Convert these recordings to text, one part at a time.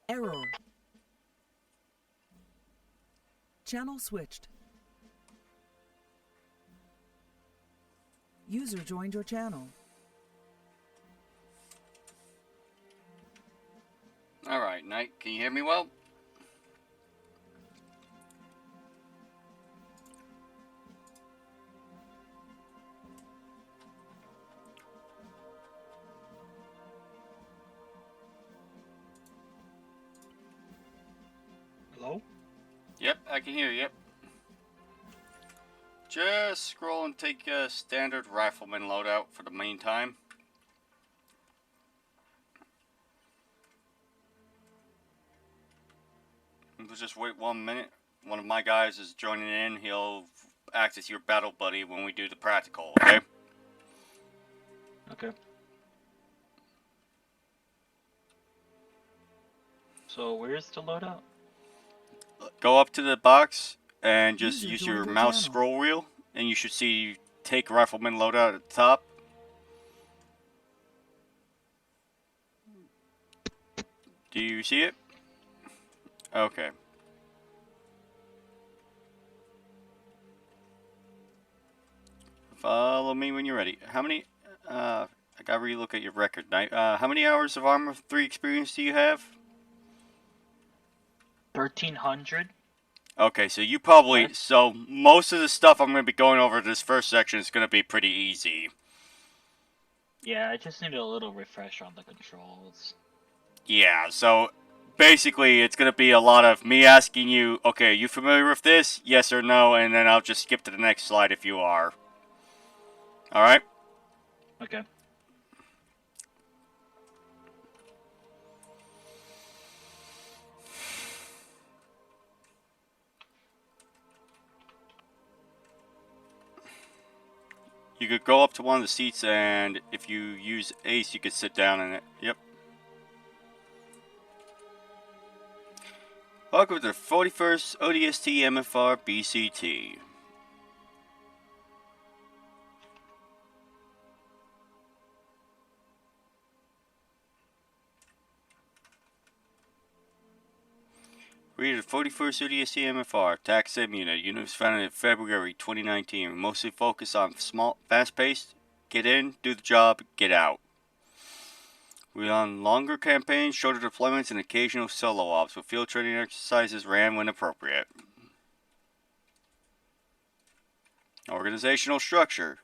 Error. Channel switched. User joined your channel. Alright, Knight, can you hear me well? Hello? Yep, I can hear you. Just scroll and take a standard rifleman loadout for the meantime. We'll just wait 1 minute. One of my guys is joining in. He'll act as your battle buddy when we do the practical, okay? Okay. So where's the loadout? Go up to the box and just User use joined your your mouse channel. scroll wheel, and you should see take rifleman loadout at the top. Do you see it? Okay. Follow me when you're ready. How many, I gotta relook at your record, Knight. How many hours of Armor 3 experience do you have? 1300? Okay, so you probably, What? so most of the stuff I'm going to be going over this first section is going to be pretty easy. Yeah, I just need a little refresh on the controls. Yeah, so basically it's going to be a lot of me asking you, okay, you familiar with this? Yes or no, and then I'll just skip to the next slide if you are. Alright? Okay. You could go up to one of the seats, and if you use Ace, you could sit down in it. Yep. Welcome to the 41st ODST MFR BCT. We are the 41st ODST MFR Tac Sim Unit. Unit was founded in February 2019. Mostly focused on small, fast-paced, get in, do the job, get out. We run longer campaigns, shorter deployments, and occasional solo ops, with field training exercises ran when appropriate. Organizational structure.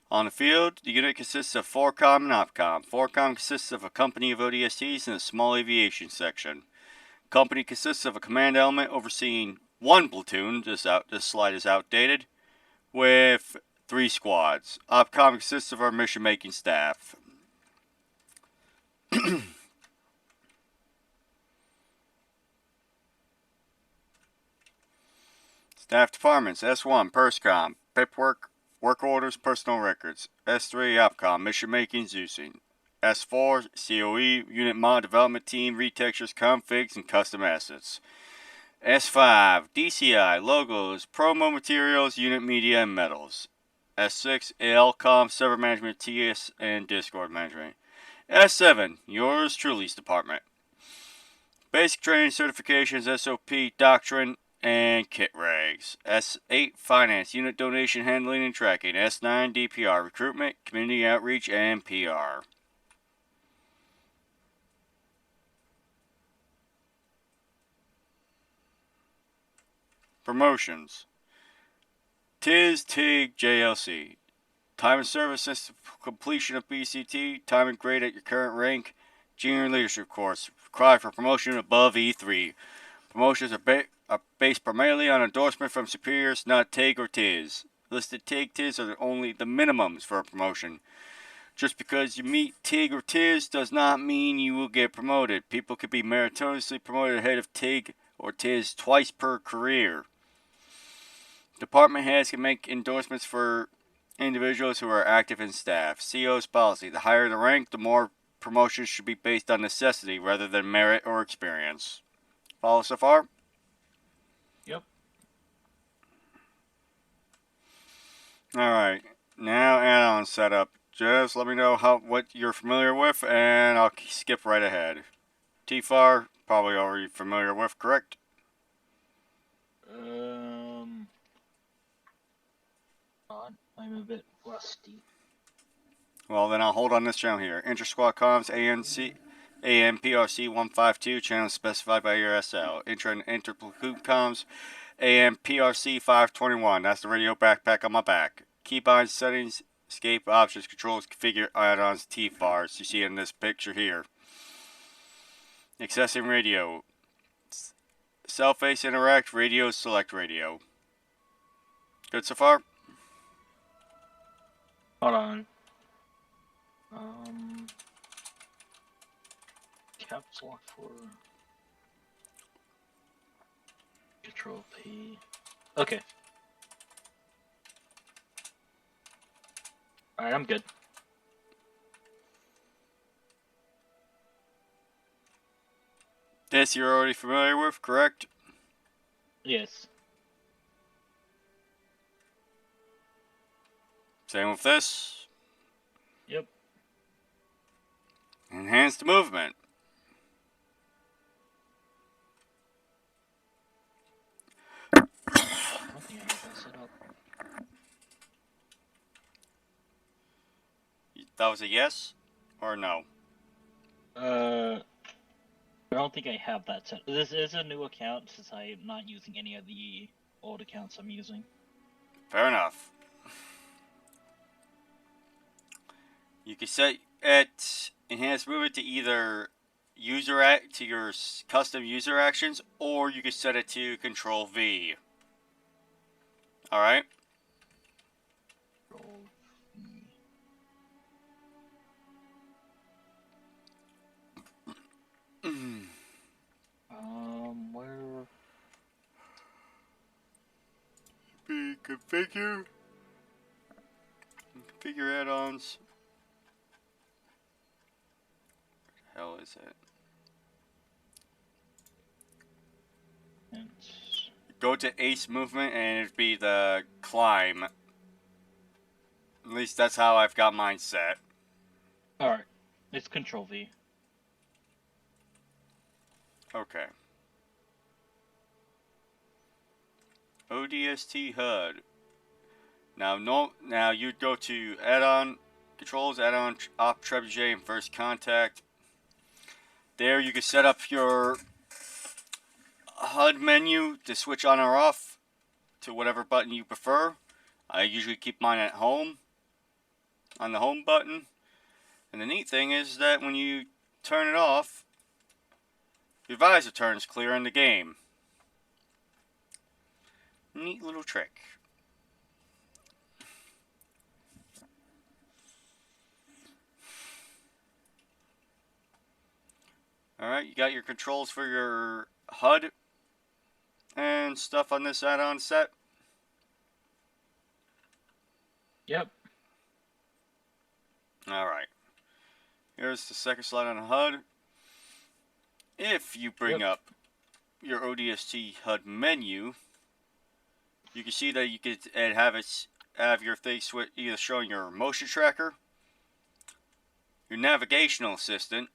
On the field, the unit consists of 4Com and OPCOM. 4Com consists of a company of ODSTs and a small aviation section. Company consists of a command element overseeing one platoon, this slide is outdated, with 3 squads. OPCOM consists of our mission-making staff. Staff departments: S1, PERSCOM, paperwork, work orders, personal records. S3, OPCOM, mission making, Zeusing. S4, COE, unit mod development team, retextures, configs, and custom assets. S5, DCI, logos, promo materials, unit media, and medals. S6, ALCOM, server management, TS, and Discord management. S7, yours truly's department. Basic training, certifications, SOP, doctrine, and kit rags. S8, finance, unit donation handling and tracking. S9, DPR, recruitment, community outreach, and PR. Promotions. TIS, TIG, JLC. Time and service since completion of BCT. Time and grade at your current rank. Junior leadership course. Required for promotion above E3. Promotions are based primarily on endorsement from superiors, not TIG or TIS. Listed TIG, TIS are only the minimums for a promotion. Just because you meet TIG or TIS does not mean you will get promoted. People could be meritoriously promoted ahead of TIG or TIS twice per career. Department heads can make endorsements for individuals who are active in staff. CO's policy: the higher the rank, the more promotions should be based on necessity rather than merit or experience. Follow so far? Yep. Alright, now add-on setup. Just let me know what you're familiar with, and I'll skip right ahead. TFAR, probably already familiar with, correct? I'm a bit rusty. Well, then I'll hold on this channel here. Inter-squad comms, AMPRC 152, channel specified by your SL. Intra and inter-platoon comms, AMPRC 521. That's the radio backpack on my back. Keybind settings, escape options, controls, configure add-ons, T-bars. You see in this picture here. Accessing radio. Cell face interact, radio select radio. Good so far? Hold on. Caps lock for Control P. Okay. Alright, I'm good. This you're already familiar with, correct? Yes. Same with this. Yep. Enhanced movement. I don't think I have that set up. That was a yes or no? I don't think I have that set. This is a new account since I'm not using any of the old accounts I'm using. Fair enough. You can set it enhanced movement to either to your custom user actions, or you can set it to Control V. All right. Control V. Where? Be configure add-ons. Where the hell is it? Go to Ace movement and it'd be the climb. At least that's how I've got mine set. Alright. It's Control V. Okay. ODST HUD. Now you'd go to add-on controls, add-on op trebuchet and first contact. There you can set up your HUD menu to switch on or off to whatever button you prefer. I usually keep mine at home on the home button. And the neat thing is that when you turn it off, your visor turns clear in the game. Neat little trick. Alright, you got your controls for your HUD and stuff on this add-on set. Yep. Alright. Here's the second slide on the HUD. If you bring up your ODST HUD menu, you can see that you could have your thing either showing your motion tracker, your navigational assistant,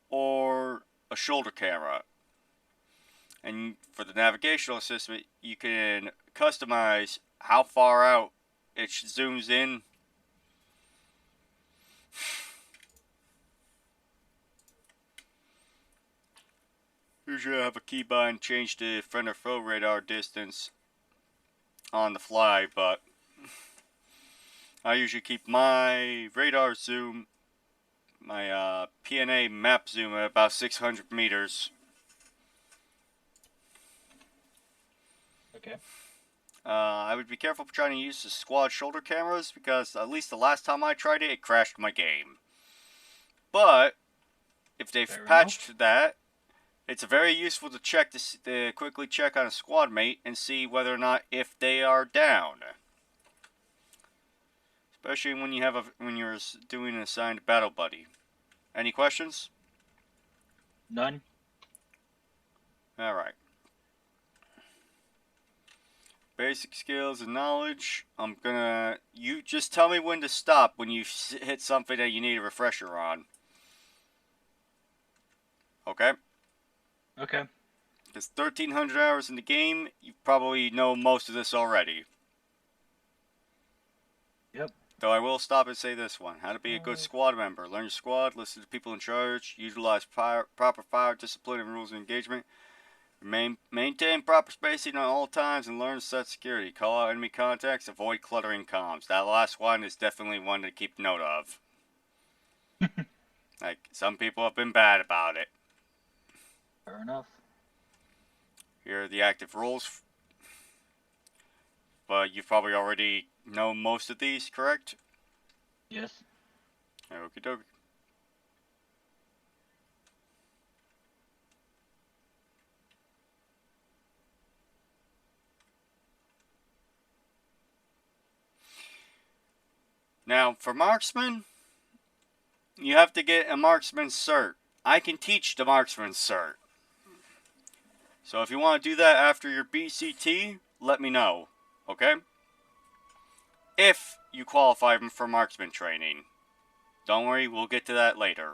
or a shoulder camera. And for the navigational assistant, you can customize how far out it zooms in. Usually I have a keybind change to friend or foe radar distance on the fly, but I usually keep my radar zoom, my PNA map zoom at about 600 meters. Okay. I would be careful trying to use the squad shoulder cameras because at least the last time I tried it, it crashed my game. But if they've patched that, it's very useful to check to quickly check on a squad mate and see whether or not if they are down. Especially when you're doing an assigned battle buddy. Any questions? None. All right. Basic skills and knowledge. You just tell me when to stop when you hit something that you need a refresher on. Okay? Okay. Because 1,300 hours in the game, you probably know most of this already. Yep. Though I will stop and say this one. How to be a good squad member. Learn your squad, listen to people in charge, utilize proper fire discipline and rules of engagement. Maintain proper spacing on all times and learn to set security. Call out enemy contacts, avoid cluttering comms. That last one is definitely one to keep note of. Like, some people have been bad about it. Fair enough. Here are the active rules. But you probably already know most of these, correct? Yes. Okie dokie. Now, for marksman, you have to get a marksman cert. I can teach the marksman cert. So if you want to do that after your BCT, let me know, okay? If you qualify for marksman training. Don't worry, we'll get to that later.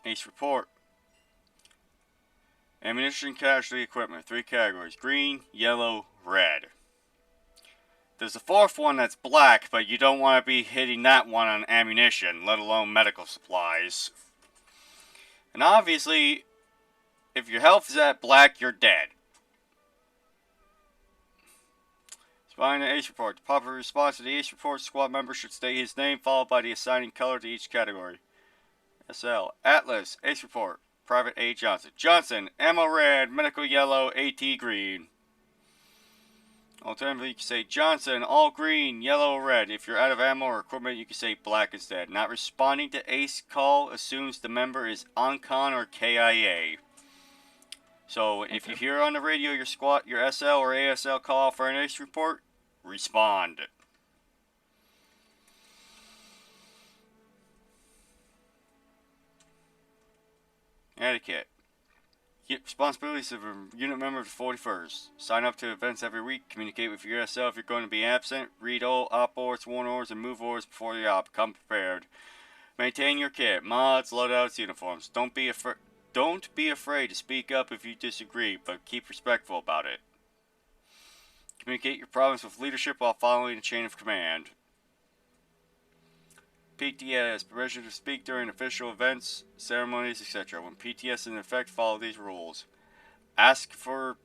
Ace report. Ammunition, casualty, equipment. 3 categories. Green, yellow, red. There's a fourth one that's black, but you don't want to be hitting that one on ammunition, let alone medical supplies. And obviously, if your health is at black, you're dead. Responding to Ace Report. The proper response to the Ace Report squad member should state his name, followed by the assigning color to each category. SL. Atlas. Ace Report. Private A. Johnson. Johnson. Ammo red. Medical yellow. AT green. Alternatively, you can say Johnson, all green, yellow, or red. If you're out of ammo or equipment, you can say black instead. Not responding to ACE call assumes the member is OnCon or KIA. So if you hear on the radio your SL or ASL call for an ACE report, respond. Etiquette. Responsibilities of a unit member of the 41st. Sign up to events every week. Communicate with your SL if you're going to be absent. Read all op orders, warn orders, and move orders before the op. Come prepared. Maintain your kit, mods, loadouts, uniforms. Don't be afraid to speak up if you disagree, but keep respectful about it. Communicate your problems with leadership while following the chain of command. PTS, permission to speak during official events, ceremonies, etc. When PTS is in effect, follow these rules. Ask for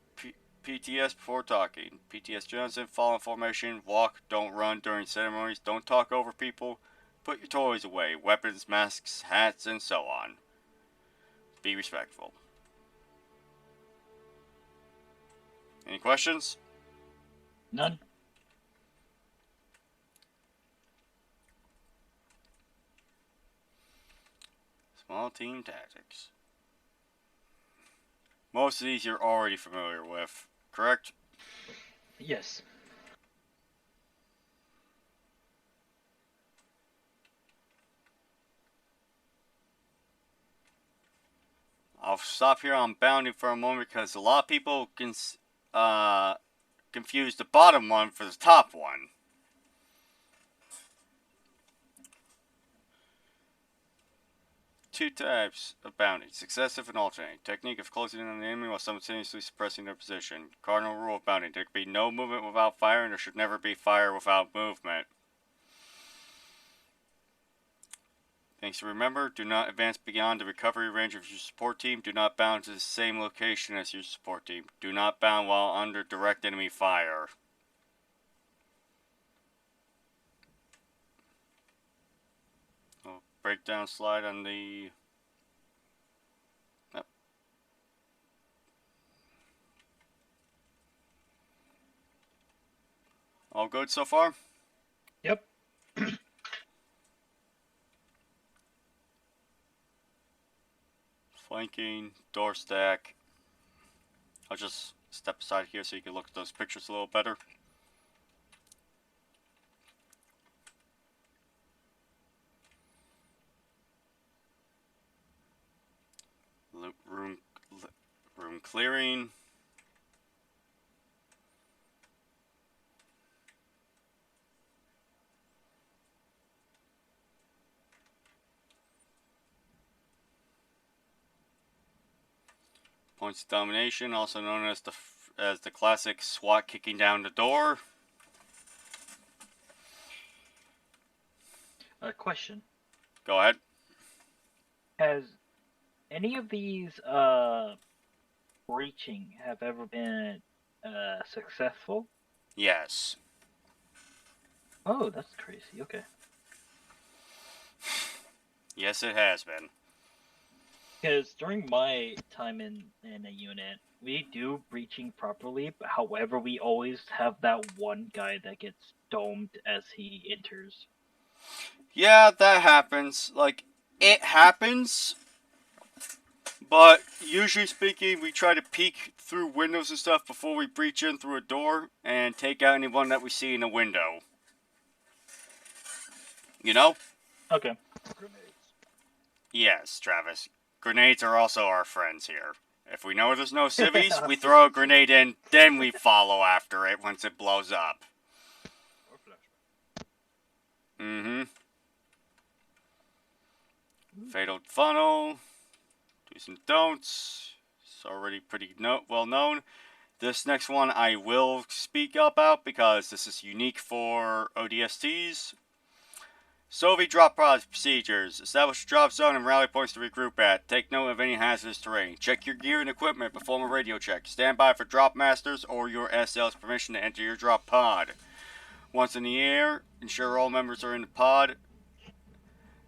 PTS before talking. PTS Johnson, fall in formation, walk, don't run during ceremonies, don't talk over people, put your toys away, weapons, masks, hats, and so on. Be respectful. Any questions? None. Small team tactics. Most of these you're already familiar with, correct? Yes. I'll stop here on bounding for a moment because a lot of people can confuse the bottom one for the top one. Two types of bounding: successive and alternating. Technique of closing in on the enemy while simultaneously suppressing their position. Cardinal rule of bounding: there can be no movement without fire, and there should never be fire without movement. Things to remember: do not advance beyond the recovery range of your support team. Do not bound to the same location as your support team. Do not bound while under direct enemy fire. Breakdown slide on the... Yep. All good so far? Yep. Flanking, door stack. I'll just step aside here so you can look at those pictures a little better. Room clearing. Points of domination, also known as the classic SWAT kicking down the door. Question. Go ahead. Has any of these breaching have ever been successful? Yes. Oh, that's crazy. Okay. Yes, it has been. Because during my time in a unit, we do breaching properly, but however, we always have that one guy that gets domed as he enters. Yeah, that happens. Like, it happens, but usually speaking, we try to peek through windows and stuff before we breach in through a door and take out anyone that we see in a window. You know? Okay. Yes, Travis. Grenades are also our friends here. If we know there's no civvies, we throw a grenade in, then we follow after it once it blows up. Mm-hmm. Fatal funnel. Do's and don'ts. It's already pretty well known. This next one I will speak about because this is unique for ODSTs. SOVI drop procedures. Establish a drop zone and rally points to regroup at. Take note of any hazardous terrain. Check your gear and equipment. Perform a radio check. Stand by for drop masters or your SL's permission to enter your drop pod. Once in the air, ensure all members are in the pod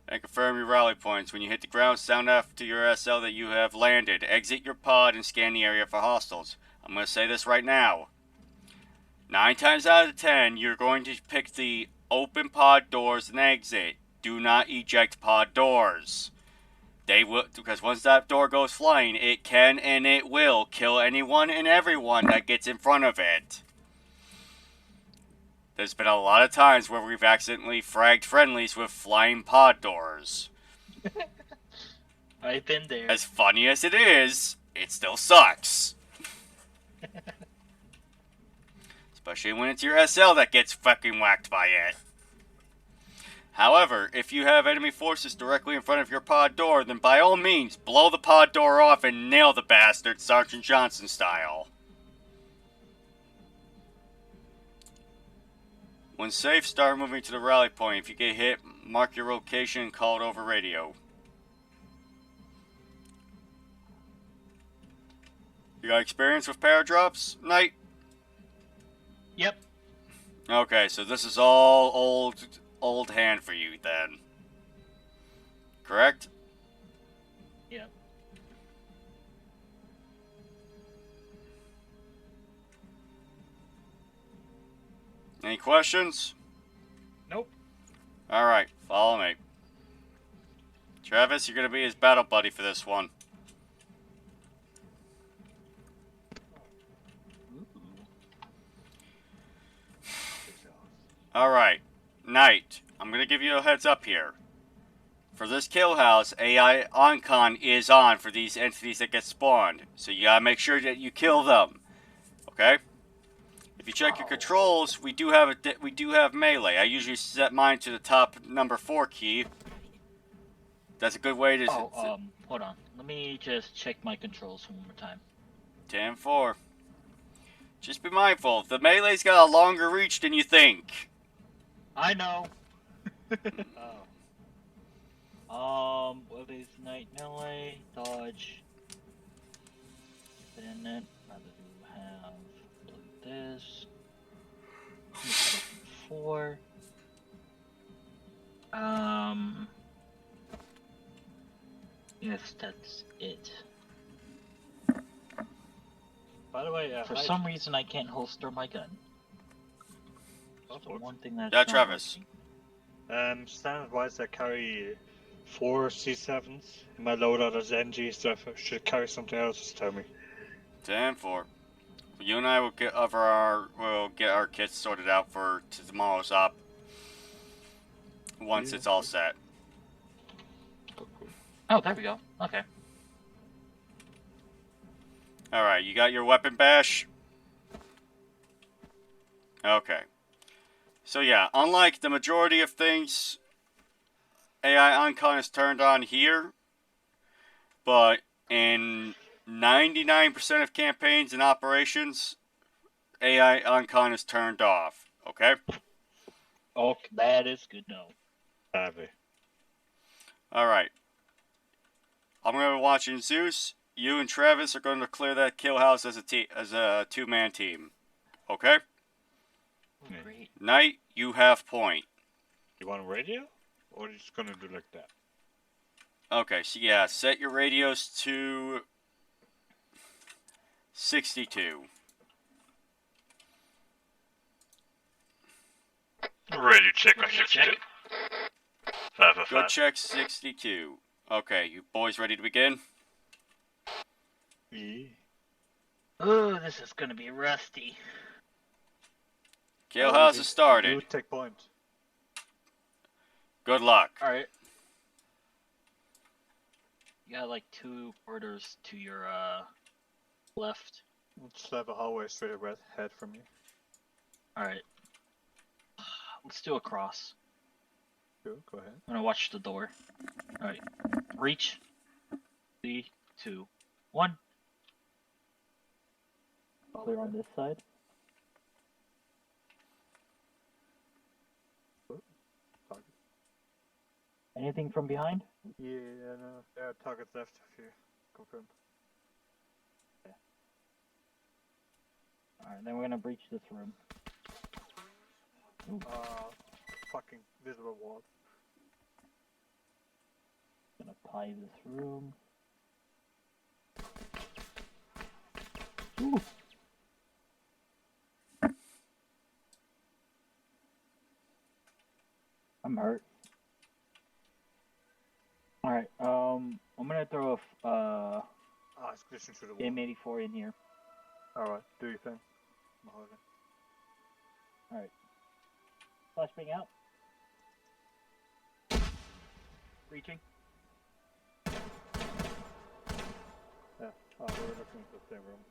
and confirm your rally points. When you hit the ground, sound off to your SL that you have landed. Exit your pod and scan the area for hostiles. I'm going to say this right now. 9 times out of 10, you're going to pick the open pod doors and exit. Do not eject pod doors. They will, because once that door goes flying, it can and it will kill anyone and everyone that gets in front of it. There's been a lot of times where we've accidentally fragged friendlies with flying pod doors. I've been there. As funny as it is, it still sucks. Especially when it's your SL that gets fucking whacked by it. However, if you have enemy forces directly in front of your pod door, then by all means, blow the pod door off and nail the bastard Sergeant Johnson style. When safe, start moving to the rally point. If you get hit, mark your location and call it over radio. You got experience with paradrops, Knight? Yep. Okay, so this is all old hand for you then. Correct? Yep. Any questions? Nope. Alright, follow me. Travis, you're gonna be his battle buddy for this one. Alright, Knight, I'm gonna give you a heads up here. For this kill house, AI on-con is on for these entities that get spawned, so you gotta make sure that you kill them. Okay? If you check your controls, we do have melee. I usually set mine to the top number 4 key. That's a good way to... Hold on. Let me just check my controls one more time. 10-4. Just be mindful, the melee's got a longer reach than you think. I know. What is night melee? Dodge. Then it. Rather do have this. 4. Yes, that's it. By the way, For some reason, I can't holster my gun. That's the one thing that's not Travis. working. Standard-wise, I carry 4 C7s in my loadout as NG, so if I should carry something else, just tell me. 10-4. You and I will get our kits sorted out for tomorrow's op. Once it's all set. Oh, there we go. Okay. Alright, you got your weapon bash? Okay. So yeah, unlike the majority of things, AI on-con is turned on here. But in 99% of campaigns and operations, AI uncon is turned off. Okay? Oh, that is good. No. Savvy. Alright. I'm going to be watching Zeus. You and Travis are going to clear that kill house as a two-man team. Okay? Yeah. Great. Knight, you have point. You want a radio? Or are you just gonna do like that? Okay, so yeah, set your radios to 62. Radio check on Radio 62. check. 5 Go check 62. Okay, you boys ready to begin? Yeah. Oh, this is gonna be rusty. Kill house is started. You take point. Good luck. Alright. You got like 2 quarters to your left. Let's have a hallway straight ahead from you. Alright. Let's do a cross. Sure, go ahead. I'm gonna watch the door. Alright. Reach. 3, 2, 1. Clear on this side. Target. Anything from behind? Yeah, no. There are targets left if you confirmed. Alright, then we're gonna breach this room. Fucking visible wall. Gonna pie this room. Ooh. I'm hurt. Alright, I'm gonna throw a It's glitching through the wall. M84 in here. Alright, do your thing. Alright. Flashbang out. Reaching. Yeah, we're looking at the same room.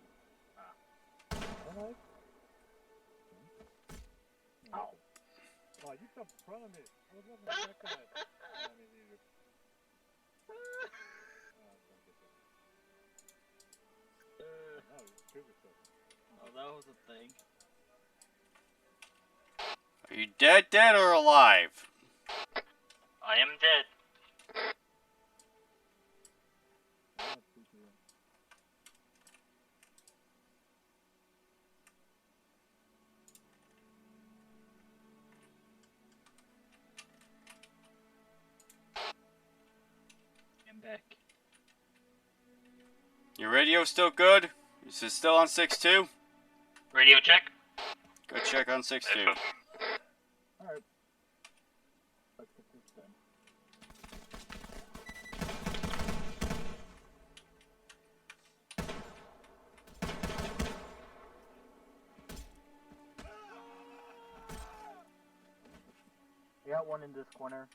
Alright. Ow. Oh, you jumped in front of me. I was looking at that. I mean, you. No, you killed yourself. Oh, that was a thing. Are you dead or alive? I am dead. I'm back. Your radio still good? Is it still on 6.2? Radio check. Go check on 6.2. Alright. Let's get this done. I got one in this corner,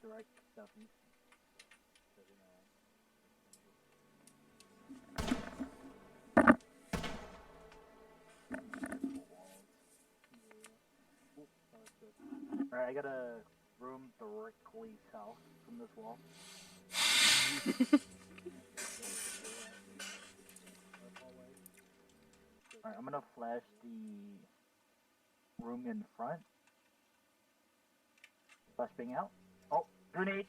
direct southeast. Alright, I got a room directly south from this wall. Alright, I'm gonna flash the room in front. Flashbang out. Oh, grenade!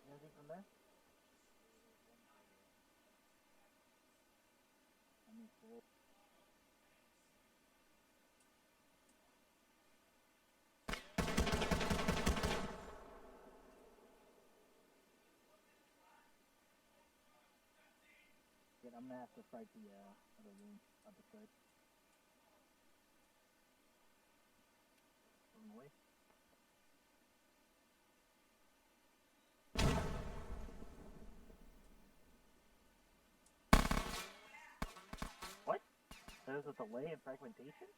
Anything from there? I'm gonna have to fight the other room other side. Going away. What? There's a delay in fragmentation?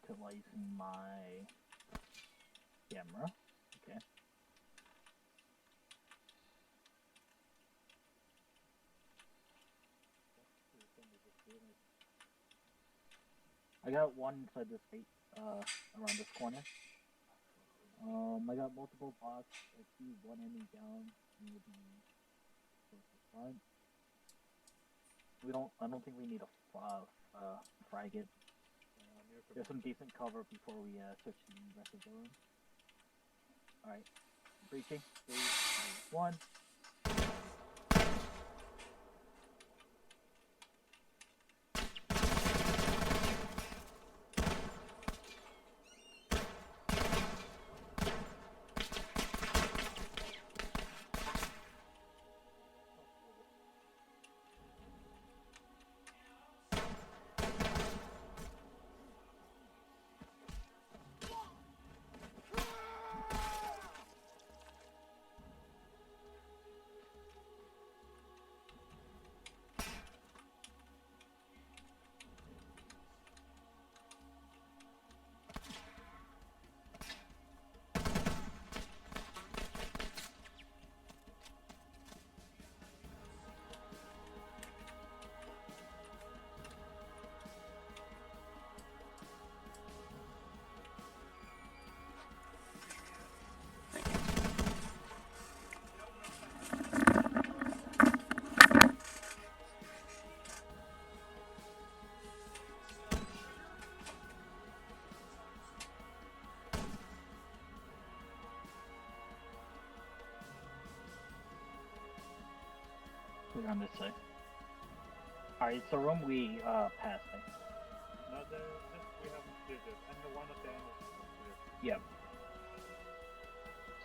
utilizing my camera. Okay. I got one inside this gate, around this corner. I got multiple bots. I see one enemy down, maybe towards the front. I don't think we need a frag it. There's some decent cover before we switch to the rest of the room. Alright, breaching. 3, 2, 1. We're on this side. Alright, it's the room we passed. No, this we haven't cleared it, and the one at the end is clear. Yep.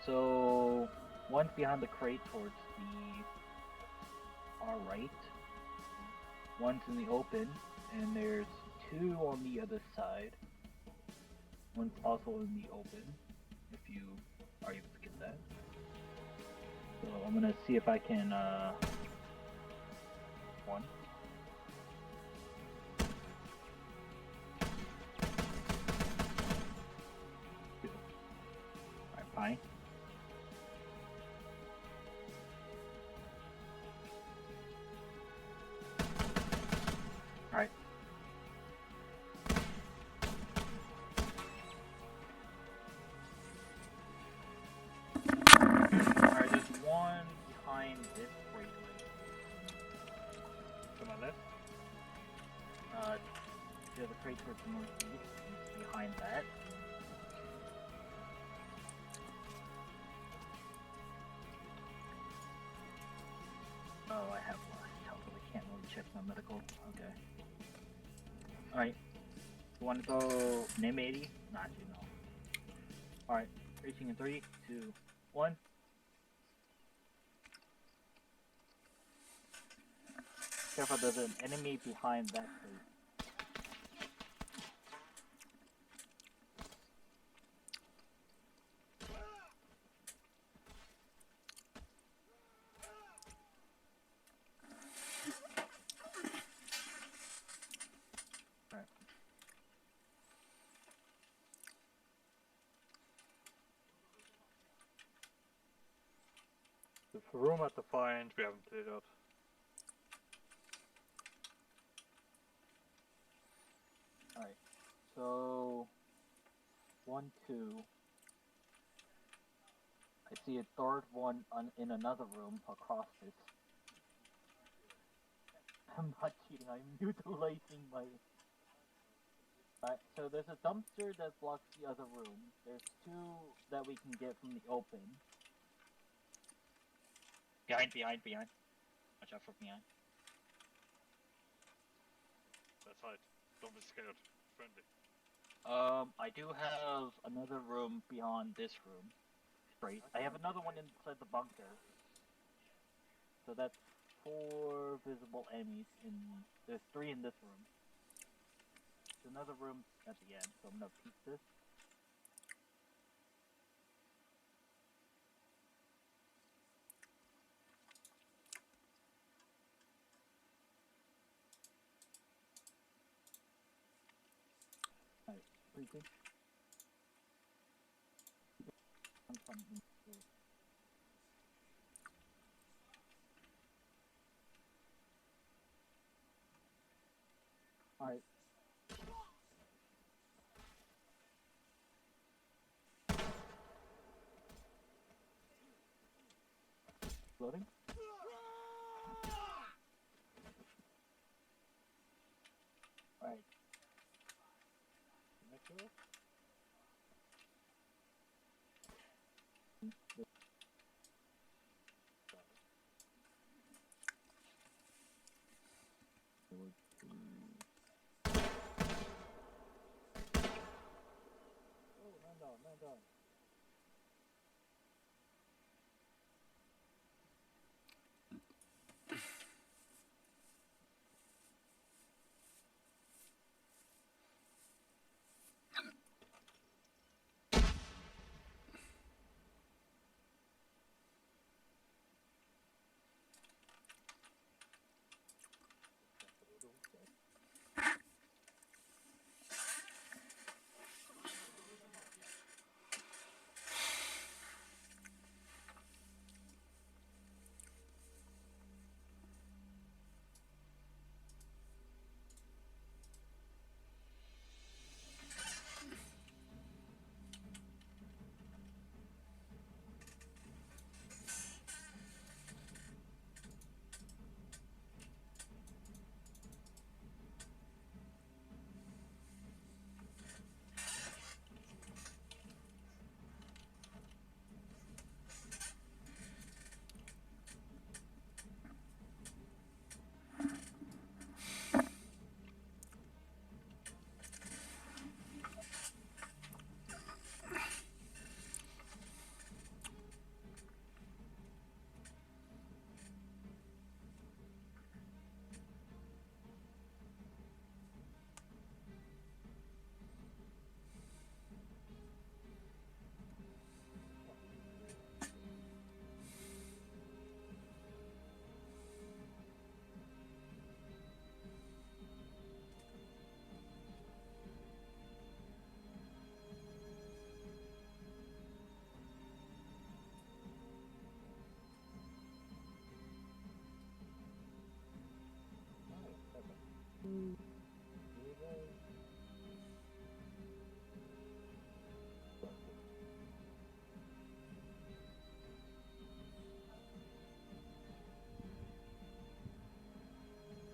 So one's behind the crate towards the far right. One's in the open, and there's 2 on the other side. One's also in the open, if you are able to get that. So I'm gonna see if I can one. Two. Alright, fine. Alright. Alright, there's one behind this crate. To my left? There's a crate towards the northeast, and behind that. Oh, I have health, I can't really check my medical. Okay. Alright. You want to go name 80? Nah, actually, no. Alright, reaching in 3, 2, 1. Careful, there's an enemy behind that crate. Alright. There's a room at the far end we haven't cleared up. Alright. So 1, 2. I see a third one in another room across this. I'm not cheating, I'm utilizing my... Alright, so there's a dumpster that blocks the other room. There's 2 that we can get from the open. Behind. Watch out for behind. That's right. Don't be scared. Friendly. I do have another room beyond this room. Straight. I have another one inside the bunker. So that's 4 visible enemies in... There's 3 in this room. There's another room at the end, so I'm gonna peek this. Alright. Breaching. Alright. Loading. Alright. Oh, man down.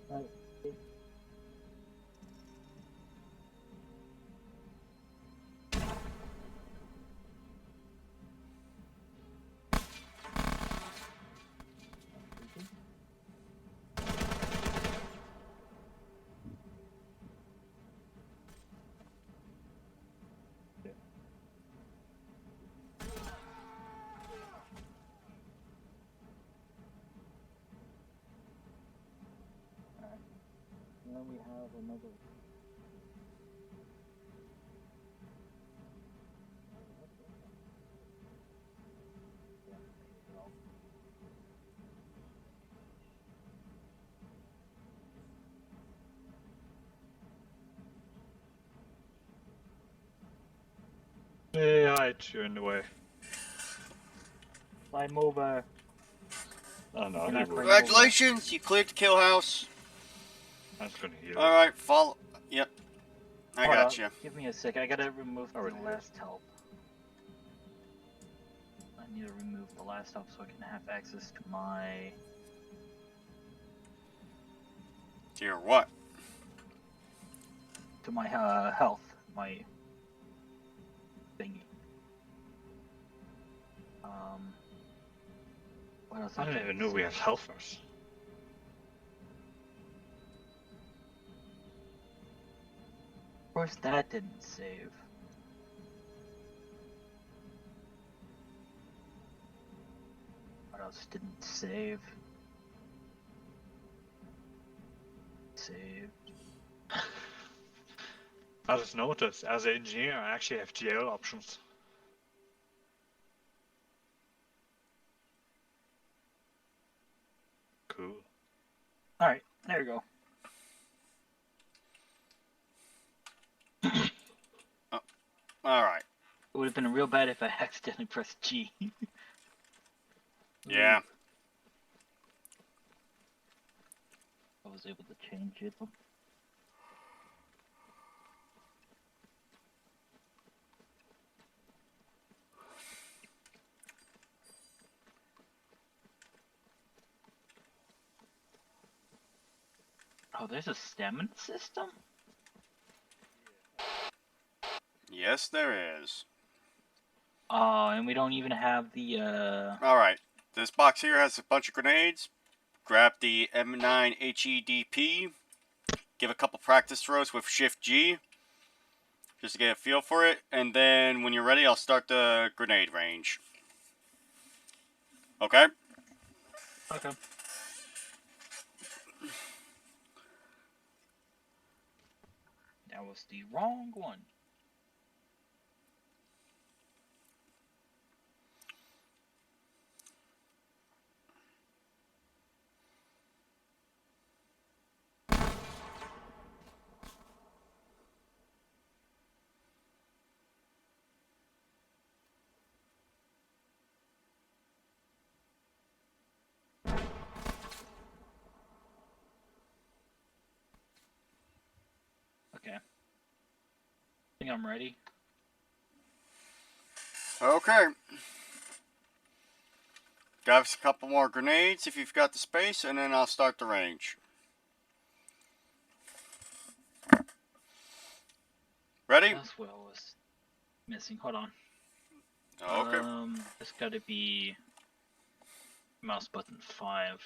Right. And then we have another. Yeah, you're in the way. Slide over. Oh no, Can he I will. frame- Congratulations, you cleared the kill house. That's gonna heal. Alright, follow. Yep. I Hold got up, you. give me a sec. I gotta remove the Already last help. I need to remove the last help so I can have access to my. Dear what? To my health, my thingy. What else? I don't even know we have helpers. Of course, that didn't save. What else didn't save? Save. I just noticed, as an engineer, I actually have GL options. Cool. Alright, there we go. Alright. It would have been real bad if I accidentally pressed G. Yeah. I was able to change it. Oh, there's a stamina system? Yes, there is. Oh, and we don't even have the, Alright. This box here has a bunch of grenades. Grab the M9 HEDP. Give a couple practice throws with Shift G. Just to get a feel for it. And then when you're ready, I'll start the grenade range. Okay? Okay. That was the wrong one. Okay. I think I'm ready. Okay. Got a couple more grenades if you've got the space, and then I'll start the range. Ready? That's what I was missing. Hold on. Okay. It's gotta be mouse button 5.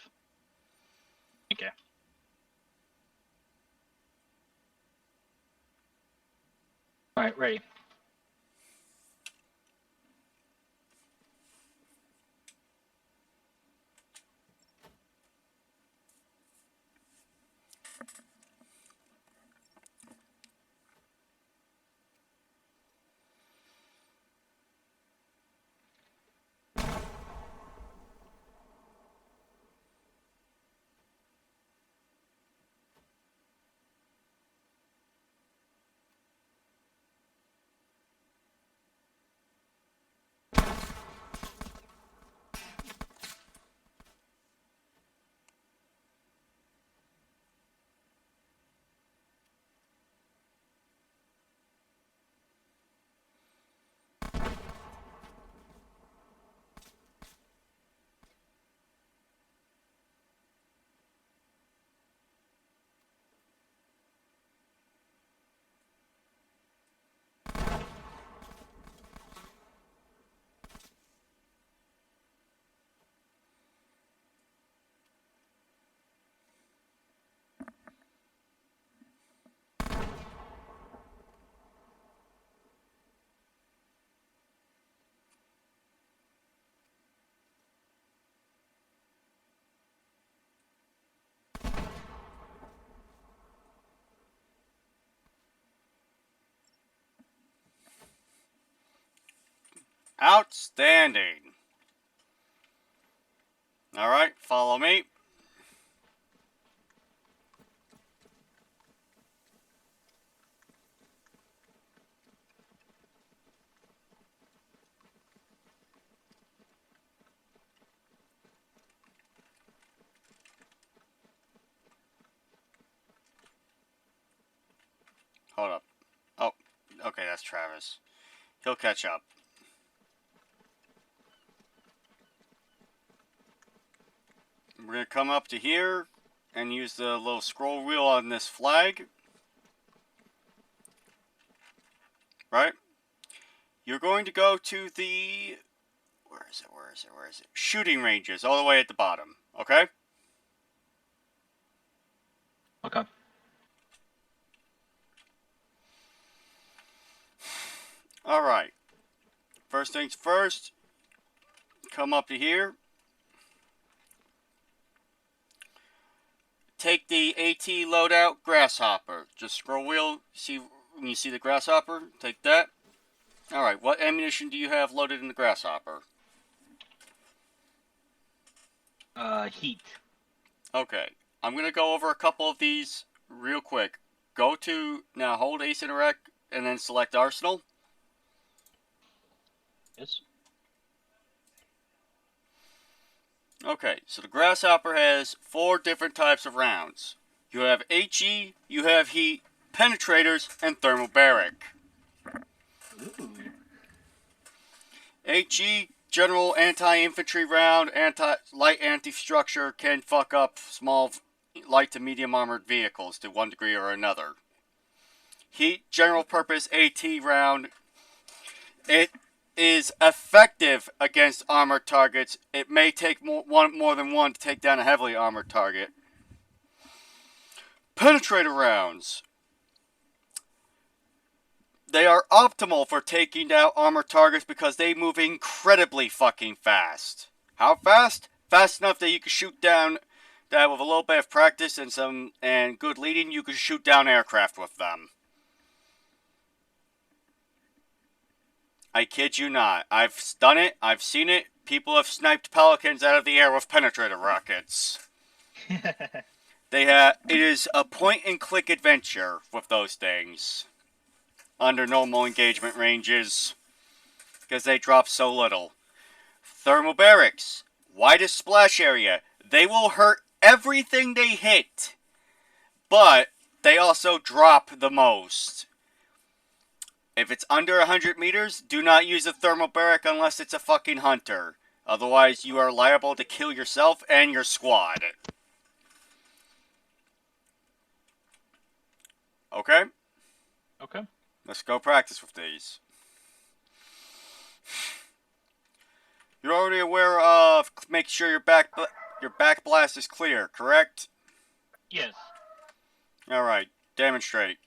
Okay. Alright, ready. Outstanding. Alright, follow me. Hold up. Oh, okay, that's Travis. He'll catch up. We're going to come up to here and use the little scroll wheel on this flag. Right? You're going to go to the... Where is it? Shooting ranges, all the way at the bottom. Okay? Okay. Alright. First things first. Come up to here. Take the AT loadout Grasshopper. Just scroll wheel. See when you see the Grasshopper, take that. Alright, what ammunition do you have loaded in the Grasshopper? Heat. Okay. I'm going to go over a couple of these real quick. Go to, now hold Ace Interact and then select Arsenal. Yes. Okay, so the Grasshopper has 4 different types of rounds. You have HE, you have heat, penetrators, and thermobaric. Ooh. HE, general anti-infantry round, light anti-structure, can fuck up small light to medium armored vehicles to one degree or another. Heat, general purpose AT round. It is effective against armored targets. It may take more than one to take down a heavily armored target. Penetrator rounds. They are optimal for taking down armored targets because they move incredibly fucking fast. How fast? Fast enough that you can shoot down, that with a little bit of practice and good leading, you can shoot down aircraft with them. I kid you not. I've done it. I've seen it. People have sniped pelicans out of the air with penetrator rockets. It is a point-and-click adventure with those things. Under normal engagement ranges. Because they drop so little. Thermobarics. Widest splash area. They will hurt everything they hit. But they also drop the most. If it's under 100 meters, do not use a thermobaric unless it's a fucking hunter. Otherwise, you are liable to kill yourself and your squad. Okay? Okay. Let's go practice with these. You're already aware of make sure your back blast is clear, correct? Yes. Alright, demonstrate.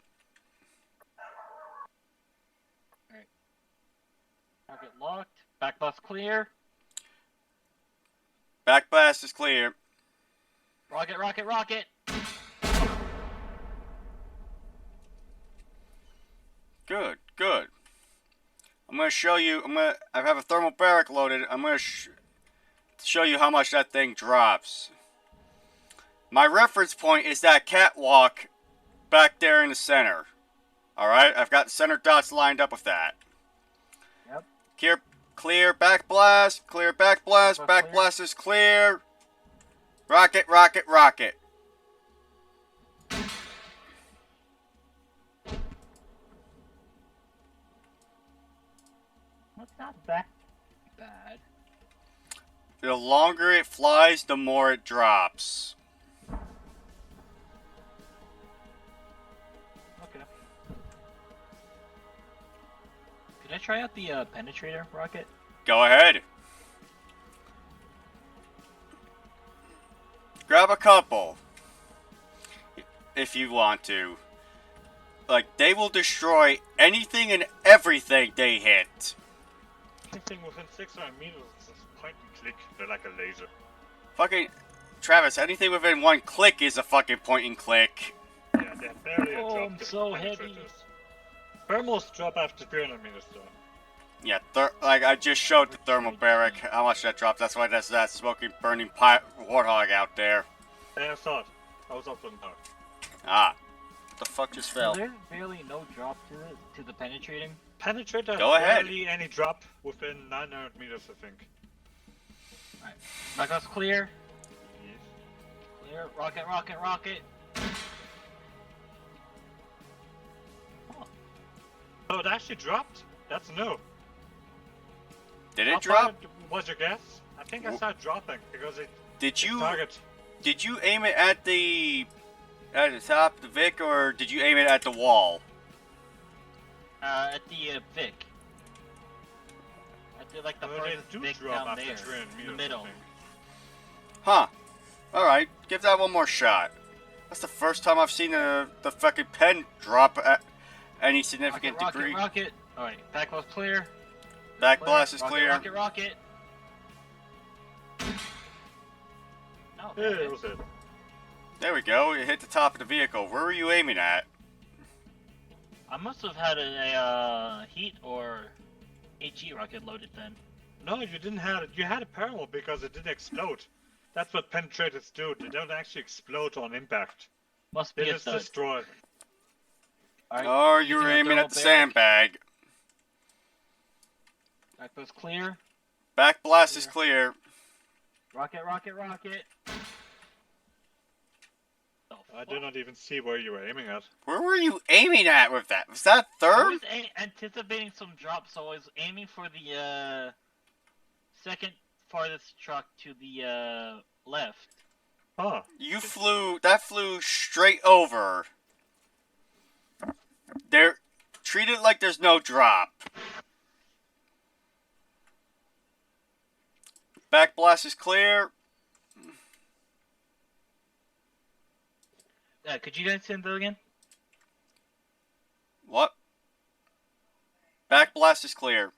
Target locked. Back bus clear. Back blast is clear. Rocket, rocket, rocket. Good, good. I'm going to show you, I have a thermobaric loaded. I'm going to show you how much that thing drops. My reference point is that catwalk back there in the center. Alright, I've got the center dots lined up with that. Yep. Clear back blast, back blast is clear. Rocket, rocket, rocket. That's not that bad. The longer it flies, the more it drops. Okay. Could I try out the penetrator rocket? Go ahead. Grab a couple. If you want to. Like, they will destroy anything and everything they hit. Anything within 600 meters is point and click. They're like a laser. Fucking Travis, anything within 1 click is a fucking point and click. Yeah, they're barely a Oh, drop. I'm so heavy. Thermals drop after 300 meters though. Yeah, like I just showed the thermobaric how much that drops. That's why there's that smoking, burning warthog out there. Yeah, I saw it. I was up on top. Ah, what the fuck just So fell? there's barely no drop to the penetrating. Penetrator, Go ahead. barely any drop within 900 meters, I think. Alright. Back bus clear. Yes. Clear. Rocket, rocket, rocket. Oh, it actually dropped? That's no. Did How it drop? far was your guess? I think I saw it dropping because it Did you target. did you aim it at the top of the Vic, or did you aim it at the wall? At the Vic. At the, like the Well, they furthest do Vic drop down after there. 300 In meters, the I middle. think. Huh. Alright, give that one more shot. That's the first time I've seen the fucking pen drop at any significant Rocket, degree. rocket, rocket. Alright, back was clear. Back blast is rocket, clear. Rocket, rocket. No, Yeah, it was it. There we go. It hit the top of the vehicle. Where were you aiming at? I must have had a heat or HE rocket loaded then. No, you didn't have it. You had a parallel because it didn't explode. That's what penetrators do. They don't actually explode on impact. Must They be a just stud. destroy. Alright, Or you were using a aiming at the thermobaric. sandbag. Back was clear. Back blast is clear. Rocket, rocket, rocket. Oh, I do not even see where you were aiming at. Where were you aiming at with that? Was that I third? was anticipating some drop, so I was aiming for the second farthest truck to the left. Huh. That flew straight over. Treat it like there's no drop. Back blast is clear. Could you guys send that again? What? Back blast is clear.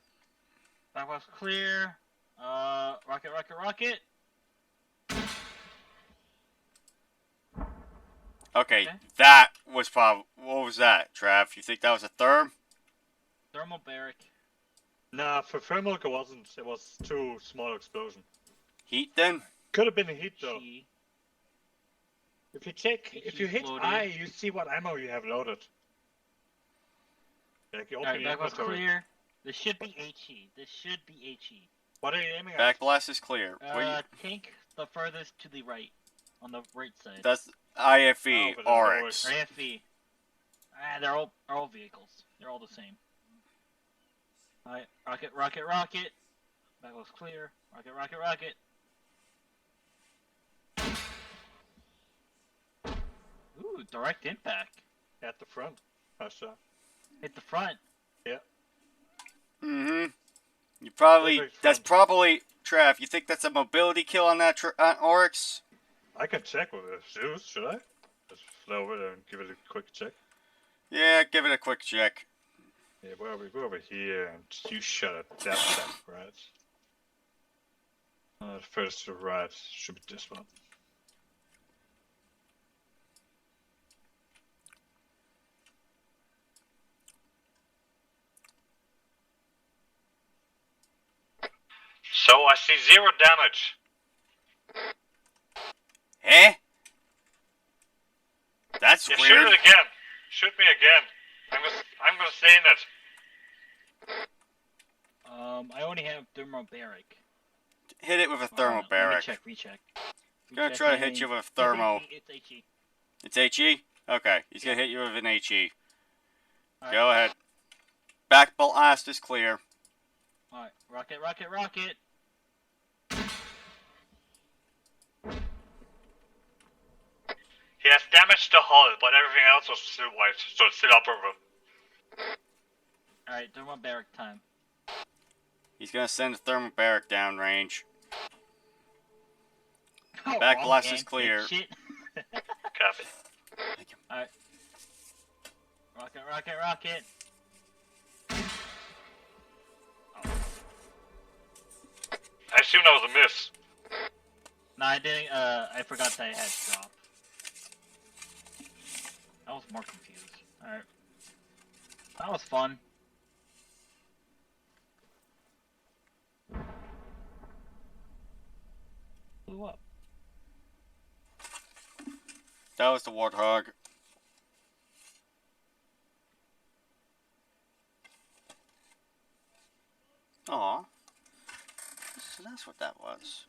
Back was clear. Rocket, rocket, rocket. Okay, that was probably... What was that, Trav? You think that was a therm? Thermal barrack. Nah, for thermal it wasn't. It was too small explosion. Heat then? Could have been a heat though. Chi. If you hit Loaded. I, you see what ammo you have loaded. Like you open Alright, your back was inventory. clear. This should be HE. This should be HE. What are you aiming at? Back blast is clear. Tank the furthest to the right. On the right side. That's IFE, Oh, but RX. Or AFV. They're all vehicles. They're all the same. Alright, rocket, rocket, rocket. Back was clear. Rocket, rocket, rocket. Ooh, direct impact. At the front. I saw. Hit the front. Mm-hmm. You probably... Perfect That's front. probably... Trav, you think that's a mobility kill on that Oryx? I can check with it. Should I? Just fly over there and give it a quick check. Yeah, give it a quick check. Yeah, we're over here, and you shut it. That's that, right? First to the right should be this one. So I see 0 damage. Eh? That's Yeah, weird. shoot it again. Shoot me again. I'm gonna stay in it. I only have thermobaric. Hit it with a thermobaric. Let me recheck. Gonna try to hit you with a thermo. It's HE. It's HE? Okay, he's gonna hit you with an HE. All Go right. ahead. Back blast is clear. Alright, rocket, rocket, rocket. He has damaged the hull, but everything else was still white, so it's still operable. Alright, thermobaric time. He's gonna send a thermobaric downrange. Oh, Back wrong blast hand. is clear. Shit. Copy. Alright. Rocket, rocket, rocket. I assume that was a miss. No, I didn't, I forgot that I had drop. I was more confused. Alright. That was fun. Blew up. That was the Warthog. Aw. So that's what that was.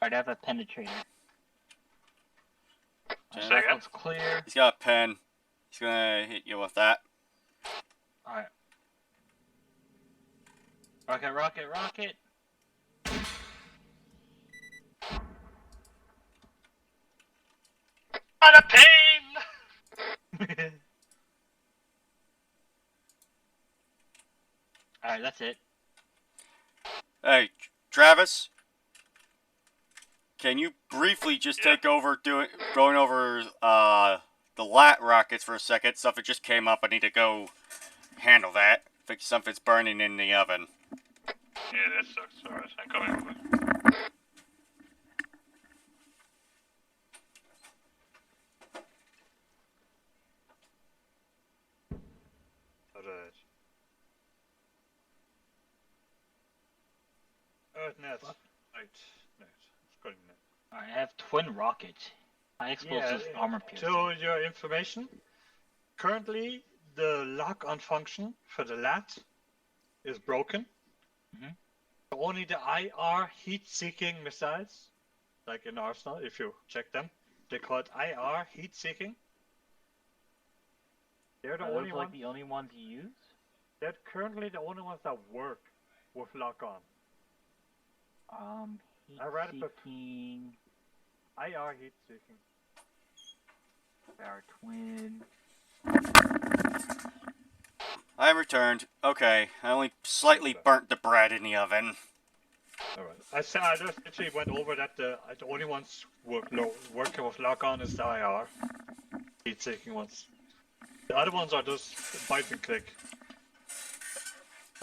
Alright, I have a penetrator. Just That second. one's clear. He's got a pen. He's gonna hit you with that. Alright. Rocket, rocket, rocket. What a pain! Alright, that's it. Hey, Travis. Can you briefly just Yeah. take over going over the lat rockets for a second? Something just came up. I need to go handle that. I think something's burning in the oven. Yeah, that sucks. Alright, I'm coming over. Alright. Net. Right. Net. It's going net. Alright, I have twin rockets. High explosive armor piercing. To your information, currently the lock-on function for the LAT is broken. Mhm. Only the IR heat-seeking missiles, like in Arsenal, if you check them, they call it IR heat-seeking. They're the Are only those ones. like the only ones you use? They're currently the only ones that work with lock-on. Heat I read it bef- seeking, IR heat-seeking. our twin. I returned. Okay, I only slightly Okay. burnt the bread in the oven. All right. I just actually went over that the only ones working with lock-on is the IR heat-seeking ones. The other ones are just bite and click.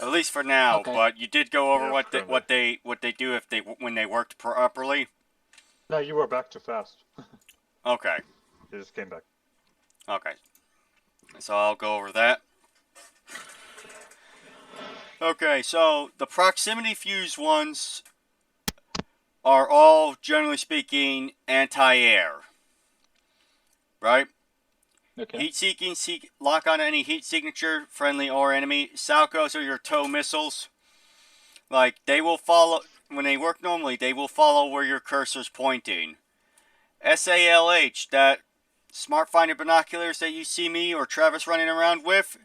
At least for now. Okay. But you did go over Yeah, what currently. they do if when they worked properly. No, you were back too fast. Okay. You just came back. Okay. So I'll go over that. Okay, so the proximity fuse ones are all, generally speaking, anti-air. Right? Okay. Heat-seeking, lock on any heat signature, friendly or enemy. Salcos are your tow missiles. Like, they will follow, when they work normally, they will follow where your cursor's pointing. SALH, that smart finder binoculars that you see me or Travis running around with,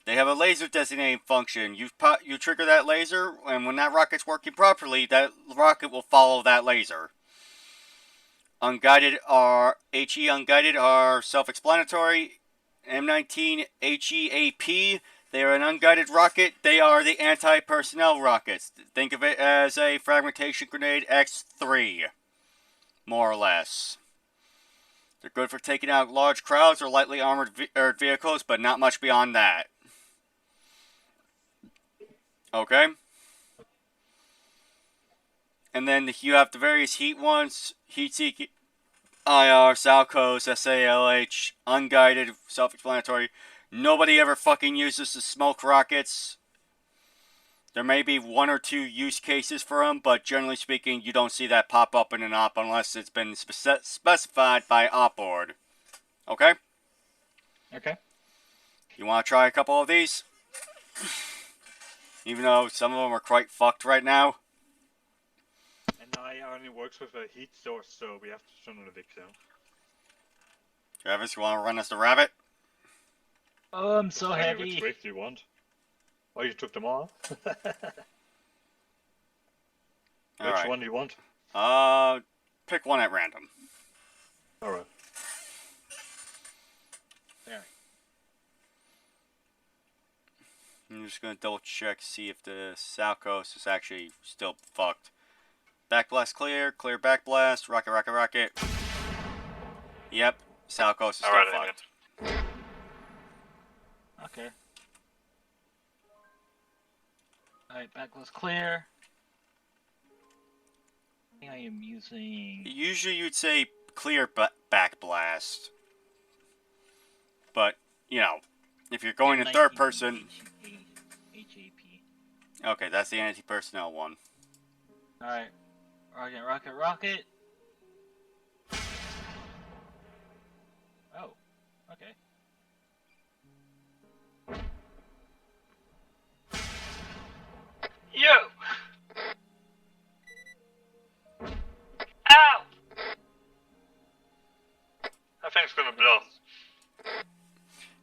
they have a laser designating function. You trigger that laser, and when that rocket's working properly, that rocket will follow that laser. Unguided are self-explanatory. M19 HEAP, they are an unguided rocket. They are the anti-personnel rockets. Think of it as a fragmentation grenade X3, more or less. They're good for taking out large crowds or lightly armored vehicles, but not much beyond that. Okay? And then you have the various heat ones. Heat seeking, IR, Salcos, SALH, unguided, self-explanatory. Nobody ever fucking uses the smoke rockets. There may be one or two use cases for them, but generally speaking, you don't see that pop up in an op unless it's been specified by op board. Okay? Okay. You want to try a couple of these? Even though some of them are quite fucked right now. And IR only works with a heat source, so we have to turn on the VIC down. Travis, you want to run us the rabbit? Oh, I'm so Tell me heavy. which wave do you want? Oh, you took them all? Which one do you want? Pick one at random. Alright. There. I'm just gonna double check, see if the Salcos is actually still fucked. Backblast clear, clear backblast, rocket, rocket, rocket. Yep, Salcos is still fucked. Okay. Alright, back was clear. I think I am using. Usually you'd say clear backblast. But, you know, if you're going in third person... HAP. Okay, that's the anti-personnel one. Alright. Rocket, rocket, rocket. Oh. Okay. Yo! Ow! That thing's gonna blow.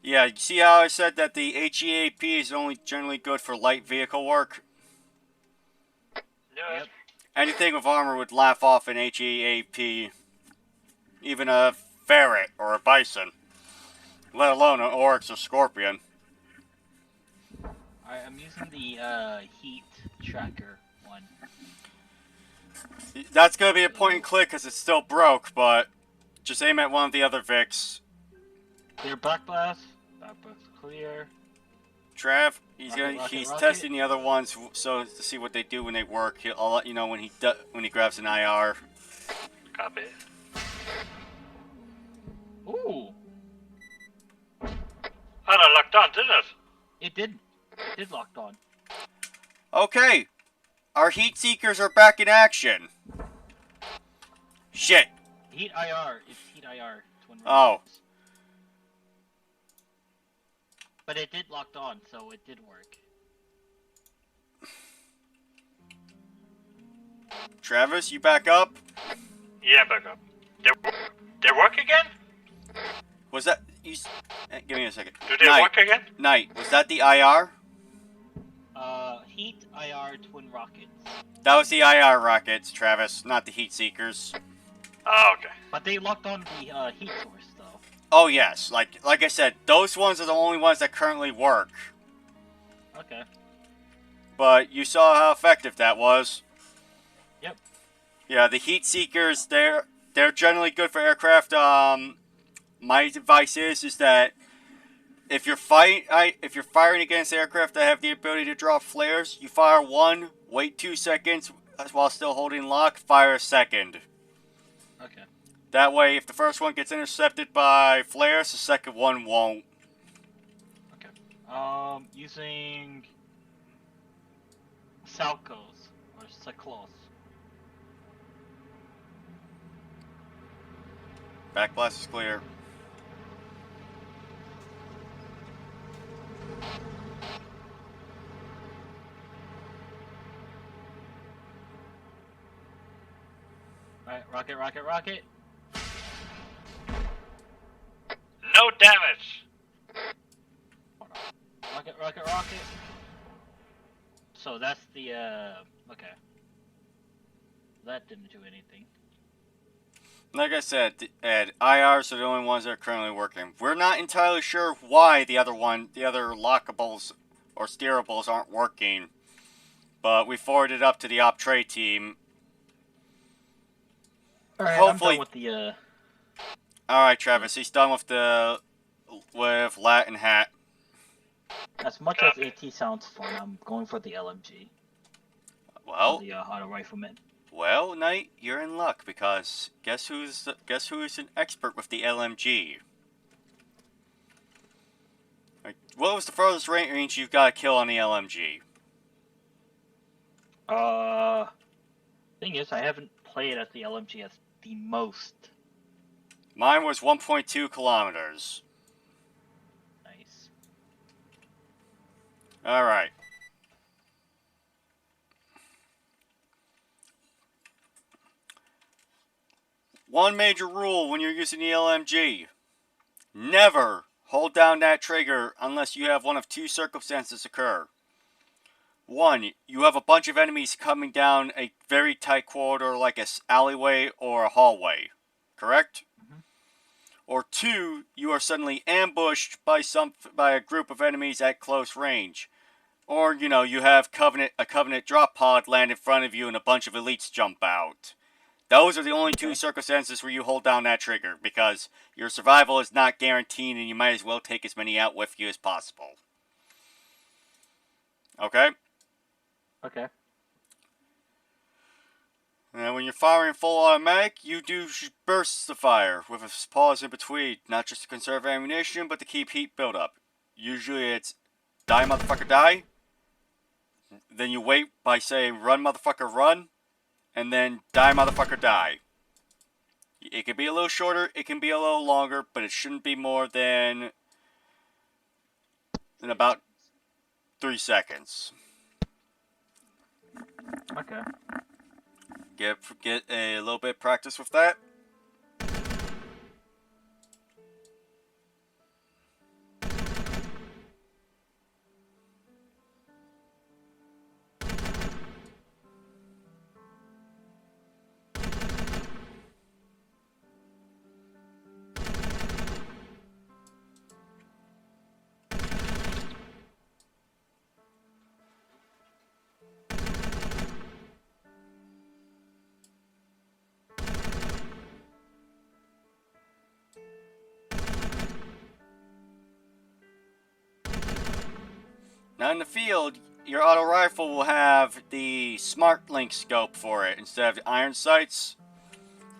Yeah, you see how I said that the HEAP is only generally good for light vehicle work? Yep. Anything with armor would laugh off an HEAP. Even a ferret or a bison. Let alone an oryx or scorpion. Alright, I'm using the heat tracker one. That's gonna be a point and click because it's still broke, but just aim at one of the other Vics. Clear back blast. Back blast clear. Trav, he's Rocket. testing the other ones so to see what they do when they work. I'll let you know when he grabs an IR. Copy. Ooh! Oh, that locked on, didn't it? It did. It did locked on. Okay, our heat seekers are back in action. Shit. Heat IR. It's heat IR. Oh. But it did locked on, so it did work. Travis, you back up? Yeah, back up. They work again? Was that... give me a second. Do they work again? Knight, was that the IR? Heat, IR, twin rockets. That was the IR rockets, Travis, not the heat seekers. Oh, okay. But they locked on the heat source, though. Oh yes, like I said, those ones are the only ones that currently work. Okay. But you saw how effective that was. Yep. Yeah, the heat seekers, they're generally good for aircraft. My advice is that if you're firing against aircraft that have the ability to drop flares, you fire one, wait 2 seconds while still holding lock, fire a second. Okay. That way, if the first one gets intercepted by flares, the second one won't. Okay. Using Salcos or Cyclos. Backblast is clear. Alright, rocket, rocket, rocket. No damage! Hold on. Rocket, rocket, rocket. So that's the, okay. That didn't do anything. Like I said, Ed, IRs are the only ones that are currently working. We're not entirely sure why the other lockables or steerables aren't working. But we forwarded it up to the op tray team. Alright, Hopefully, I'm done with the, alright, Travis, he's done with Latin Hat. as much as AT sounds fun, I'm going for the LMG. Well, The auto rifleman. well, Knight, you're in luck because guess who's an expert with the LMG? Like, what was the furthest range you've got to kill on the LMG? Thing is, I haven't played as the LMG as the most. Mine was 1.2 kilometers. Nice. Alright. One major rule when you're using the LMG. Never hold down that trigger unless you have one of two circumstances occur. One, you have a bunch of enemies coming down a very tight corridor like an alleyway or a hallway. Correct? Mhm. Or two, you are suddenly ambushed by a group of enemies at close range. Or, you have a Covenant drop pod land in front of you and a bunch of elites jump out. Those are the only two circumstances where you hold down that trigger, because your survival is not guaranteed and you might as well take as many out with you as possible. Okay? Okay. And when you're firing full automatic, you do bursts the fire, with a pause in between, not just to conserve ammunition, but to keep heat buildup. Usually it's die motherfucker die, then you wait by saying run motherfucker run, and then die motherfucker die. It can be a little shorter, it can be a little longer, but it shouldn't be more than about 3 seconds. Okay. Get a little bit of practice with that. Now in the field, your auto rifle will have the Smart Link scope for it instead of the iron sights,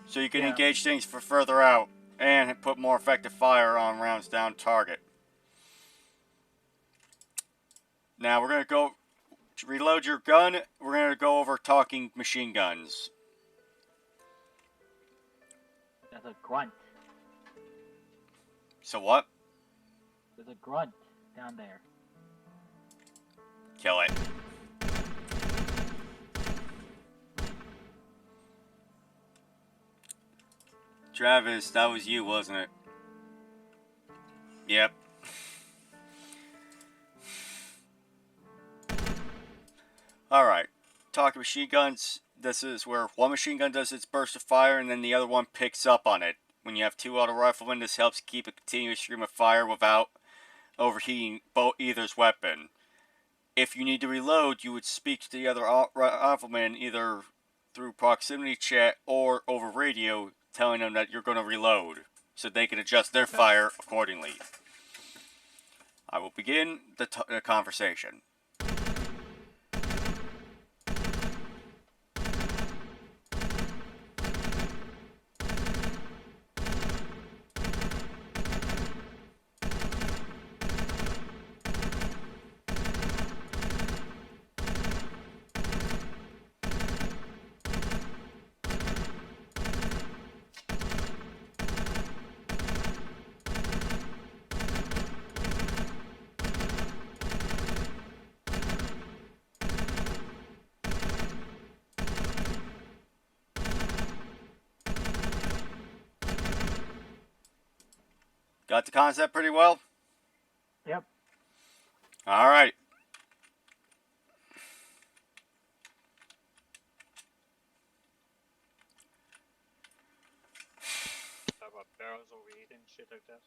so you can engage things for further out and put more effective fire on rounds down target. Now we're gonna go to reload your gun. We're gonna go over talking machine guns. There's a grunt. So what? There's a grunt. Down there. Kill it. Travis, that was you, wasn't it? Yep. Alright. Talking machine guns, this is where one machine gun does its burst of fire and then the other one picks up on it. When you have two auto riflemen, this helps keep a continuous stream of fire without overheating either's weapon. If you need to reload, you would speak to the other rifleman either through proximity chat or over radio, telling them that you're going to reload, so they can adjust their fire accordingly. I will begin the conversation. Got the concept pretty well? Yep. Alright. About barrels overheating, shit like that.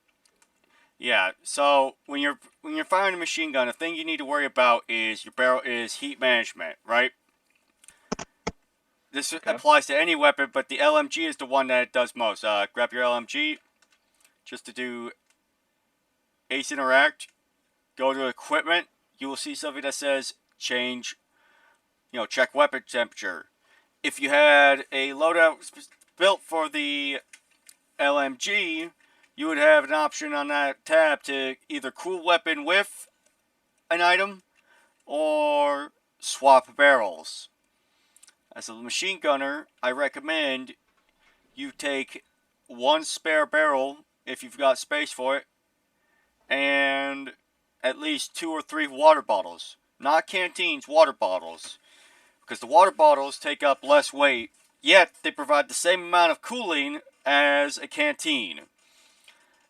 Yeah, so when you're firing a machine gun, the thing you need to worry about is your barrel is heat management, right? This applies to any weapon, but the LMG is the one that it does most. Grab your LMG just to do Ace Interact. Go to equipment. You will see something that says change, check weapon temperature. If you had a loadout built for the LMG, you would have an option on that tab to either cool weapon with an item or swap barrels. As a machine gunner, I recommend you take one spare barrel if you've got space for it, and at least 2 or 3 water bottles. Not canteens, water bottles. Because the water bottles take up less weight, yet they provide the same amount of cooling as a canteen.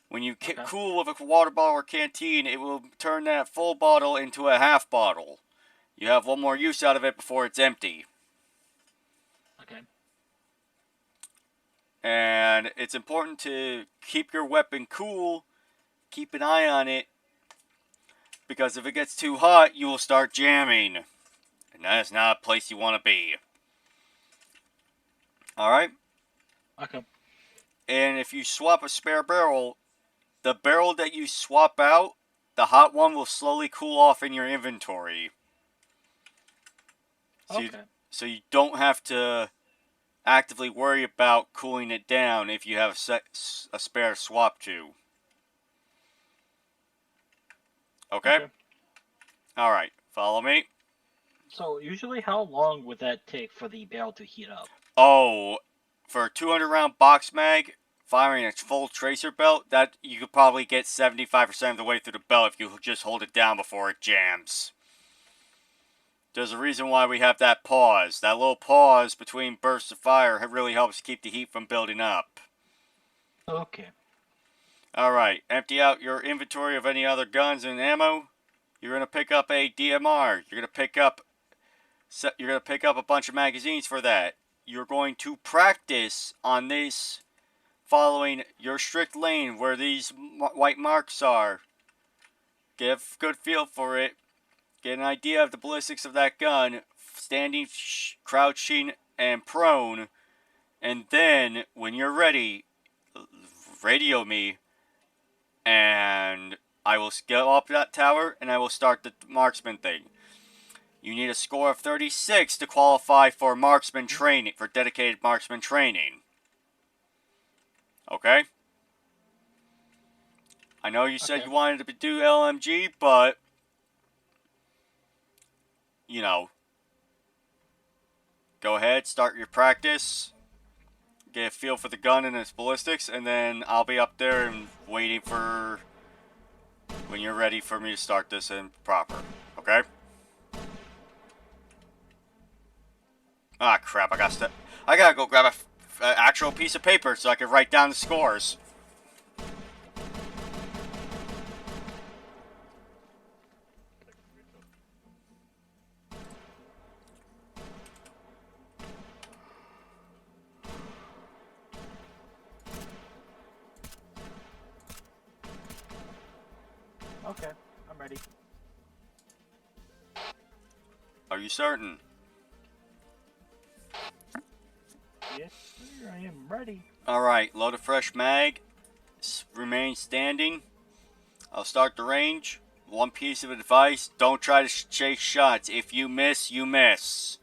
When you cool with a water bottle or canteen, it will turn that full bottle into a half bottle. You have one more use out of it before it's empty. Okay. And it's important to keep your weapon cool, keep an eye on it, because if it gets too hot, you will start jamming. And that is not a place you want to be. Alright? Okay. And if you swap a spare barrel, the barrel that you swap out, the hot one will slowly cool off in your inventory. So you don't have to actively worry about cooling it down if you have a spare swap to. Okay? Alright, follow me. So, usually how long would that take for the barrel to heat up? Oh, for a 200 round box mag, firing a full tracer belt, that you could probably get 75% of the way through the belt if you just hold it down before it jams. There's a reason why we have that pause. That little pause between bursts of fire really helps keep the heat from building up. Okay. Alright, empty out your inventory of any other guns and ammo. You're going to pick up a DMR. You're going to pick up a bunch of magazines for that. You're going to practice on this following your strict lane where these white marks are. Get a good feel for it. Get an idea of the ballistics of that gun, standing, crouching, and prone. And then, when you're ready, radio me, and I will go up that tower, and I will start the marksman thing. You need a score of 36 to qualify for marksman training, for dedicated marksman training. Okay? I know you said you wanted to do LMG, but go ahead, start your practice, get a feel for the gun and its ballistics, and then I'll be up there and waiting for when you're ready for me to start this in proper. Okay? Ah, crap! I gotta go grab a actual piece of paper so I can write down the scores. Okay, I'm ready. Are you certain? Yes, sir, I am ready. Alright, load a fresh mag. Remain standing. I'll start the range. One piece of advice, don't try to chase shots. If you miss, you miss.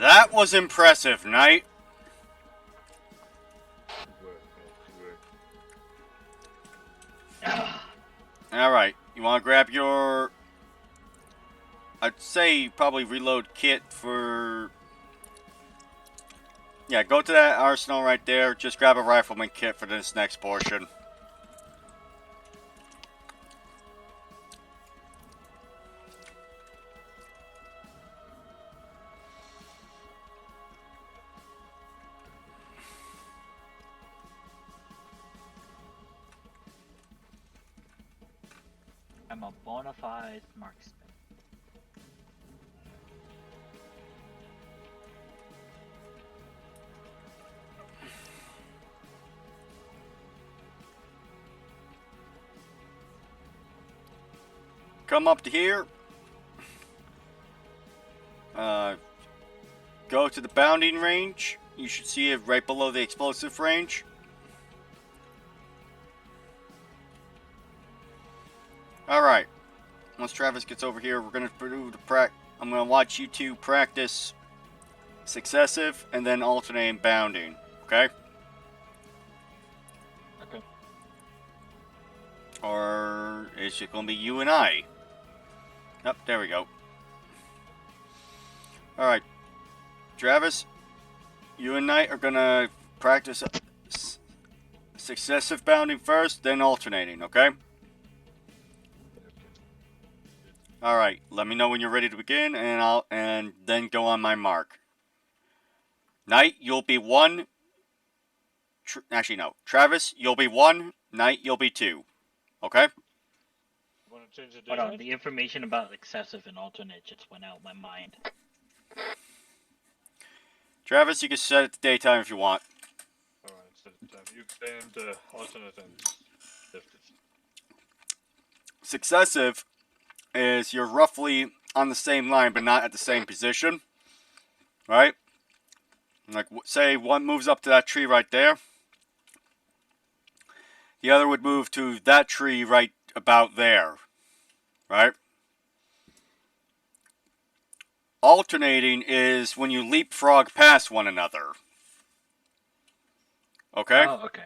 That was impressive, Knight. Good work, man, good work. Alright, you want to grab your... I'd say probably reload kit for... Yeah, go to that arsenal right there. Just grab a rifleman kit for this next portion. I'm a bona fide marksman. Come up to here. Go to the bounding range. You should see it right below the explosive range. Alright. Once Travis gets over here, we're going to do the I'm going to watch you two practice successive and then alternating bounding. Okay? Okay. Or is it going to be you and I? Yep, there we go. Alright. Travis, you and Knight are going to practice successive bounding first, then alternating, okay? Alright, let me know when you're ready to begin, and then go on my mark. Knight, you'll be 1. Actually, no. Travis, you'll be 1. Knight, you'll be 2. Okay? Want to change the Hold on, daylight? the information about excessive and alternate just went out of my mind. Travis, you can set it to daytime if you want. Alright, so you claim the alternate and left it. Successive is you're roughly on the same line, but not at the same position. Right? Like, say one moves up to that tree right there. The other would move to that tree right about there. Right? Alternating is when you leapfrog past one another. Okay? Oh, okay.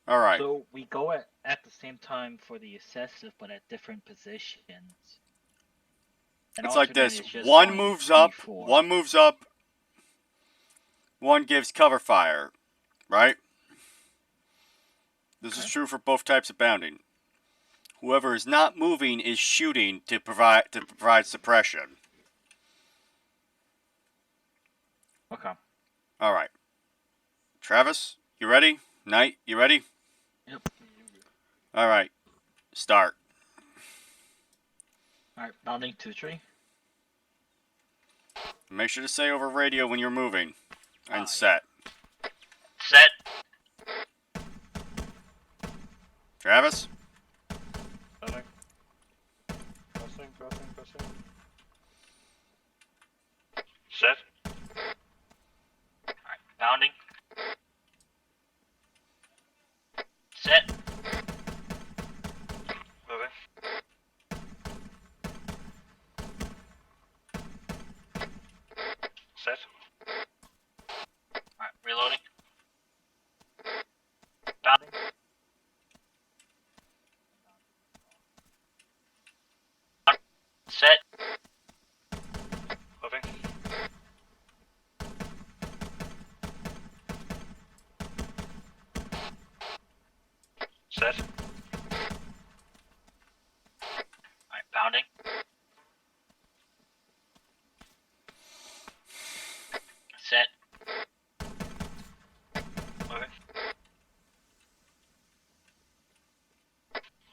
Alright. So we go at the same time for the excessive, but at different positions. And It's like alternate this. is just One like moves up, before. one moves up, one gives cover fire. Right? This is true for both types of bounding. Whoever is not moving is shooting to provide suppression. Okay. Alright. Travis, you ready? Knight, you ready? Yep. Alright. Start. Alright, bounding to tree. Make sure to say over radio when you're moving. And Yeah. set. Set. Travis? Nothing. Crossing. Set. Alright, bounding. Set. Moving. Set. Alright, reloading. Bounding. Set. Moving. Set. Alright, bounding. Set. Moving.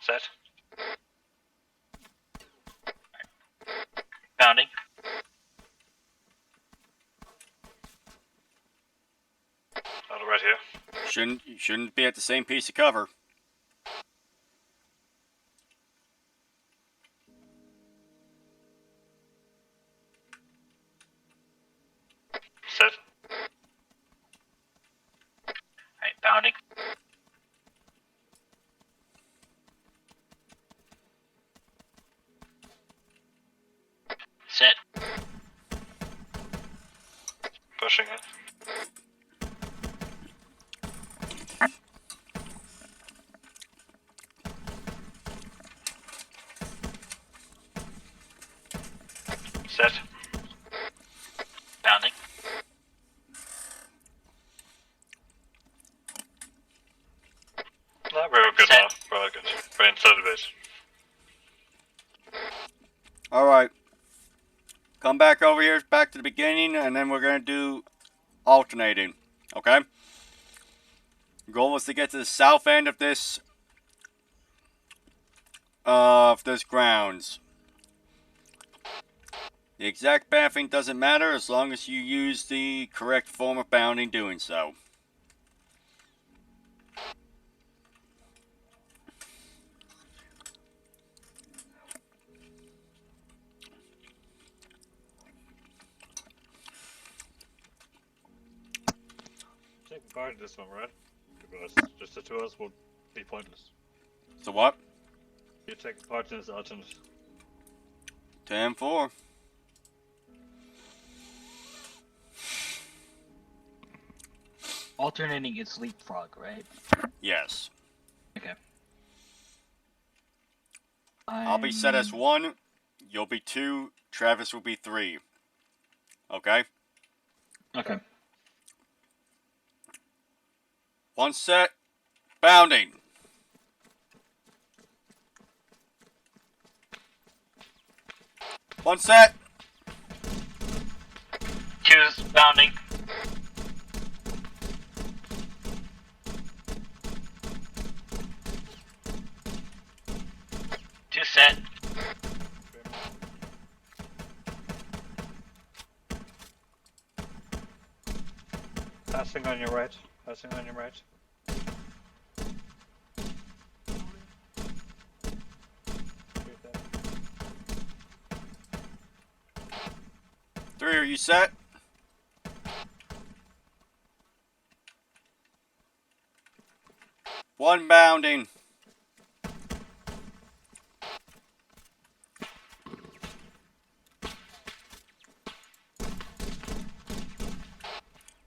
Set. Bounding. Out right here. Shouldn't be at the same piece of cover. Set. Alright, bounding. Set. Set. Bounding. No, we're good Set. now. We're all good. We're inside the base. Alright. Come back over here, back to the beginning, and then we're going to do alternating. Okay? Goal was to get to the south end of this grounds. The exact pathing doesn't matter as long as you use the correct form of bounding doing so. Taking part in this one, right? Because just the two of us would be pointless. So what? You take part in this alternate. 10-4. Alternating is leapfrog, right? Yes. Okay. I'll be set as 1, you'll be 2, Travis will be 3. Okay? Okay. 1 set, bounding. 1 set. Choose bounding. Two set. Passing on your right. Passing on your right. Three, are you set? One bounding.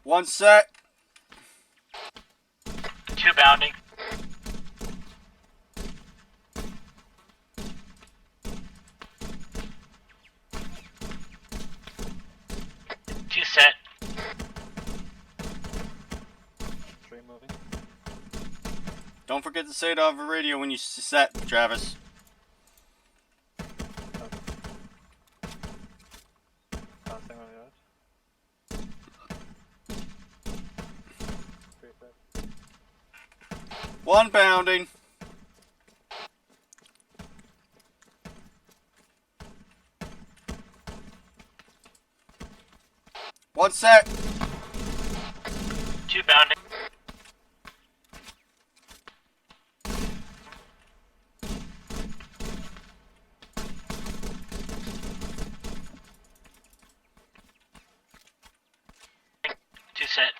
One set. Two bounding. Two set. Three moving. Don't forget to say it over radio when you set, Travis. Passing on your right. Three set. One bounding. One set. Two bounding. Two set.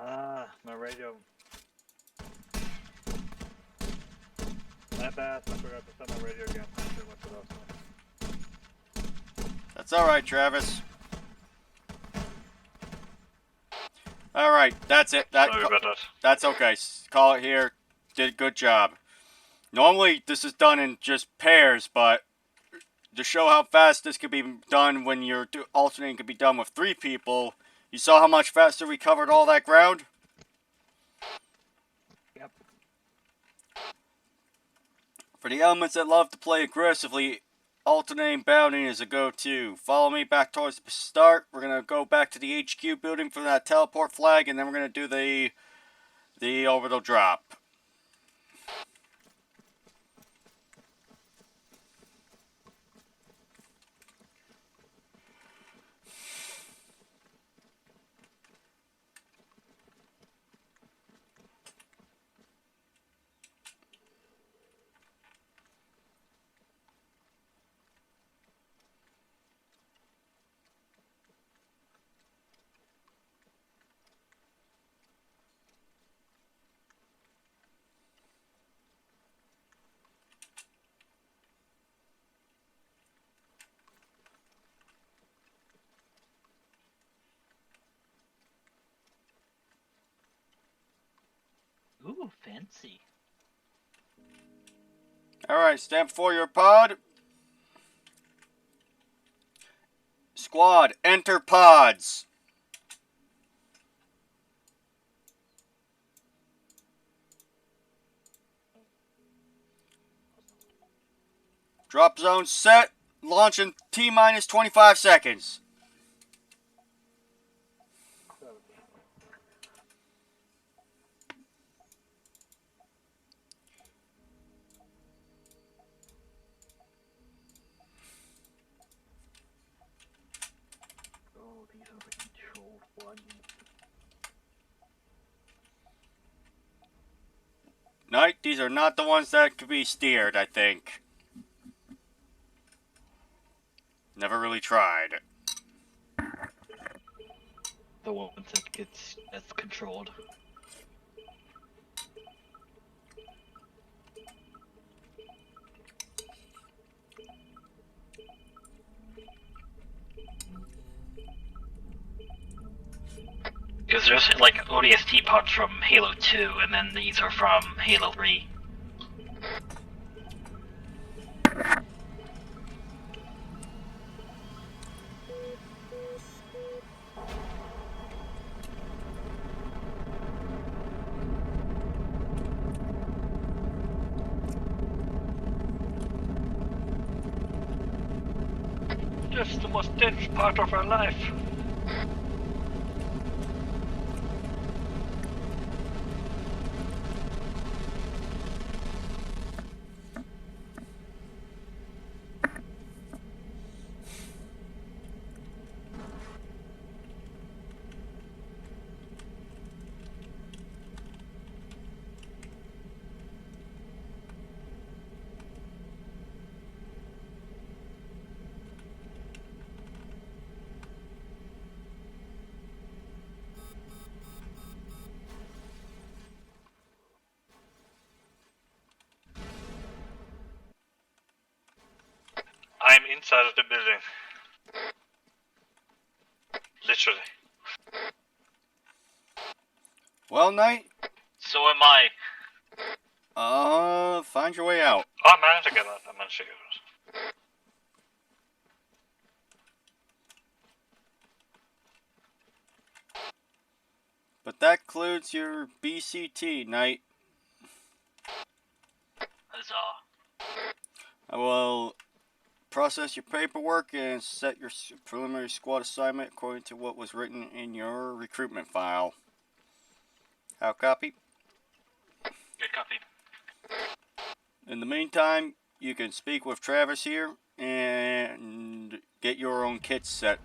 Ah, my radio. My bad. I forgot to set my radio again. Not sure what the last one. That's alright, Travis. Alright, that's it. Sorry about that. That's okay. Call it here. Did a good job. Normally, this is done in just pairs, but to show how fast this could be done when you're alternating could be done with 3 people, you saw how much faster we covered all that ground? Yep. For the elements that love to play aggressively, alternating bounding is a go-to. Follow me back towards the start. We're going to go back to the HQ building for that teleport flag, and then we're going to do the orbital drop. Ooh, fancy. Alright, stand for your pod. Squad, enter pods. Drop zone set. Launch in T-minus 25 seconds. Oh, these are the controlled ones. Knight, these are not the ones that could be steered, I think. Never really tried. The ones that that's controlled. Because there's like ODST pods from Halo 2, and then these are from Halo 3. This is the most dangerous part of our life. I'm inside of the building. Literally. Well, Knight, So am I. find your way out. Oh, I managed to get that. But that includes your BCT, Knight. Huzzah. I will process your paperwork and set your preliminary squad assignment according to what was written in your recruitment file. How copy? Good copy. In the meantime, you can speak with Travis here and get your own kits set.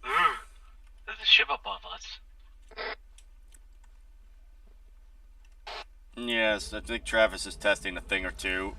Ooh, there's a ship above us. Yes, I think Travis is testing a thing or two.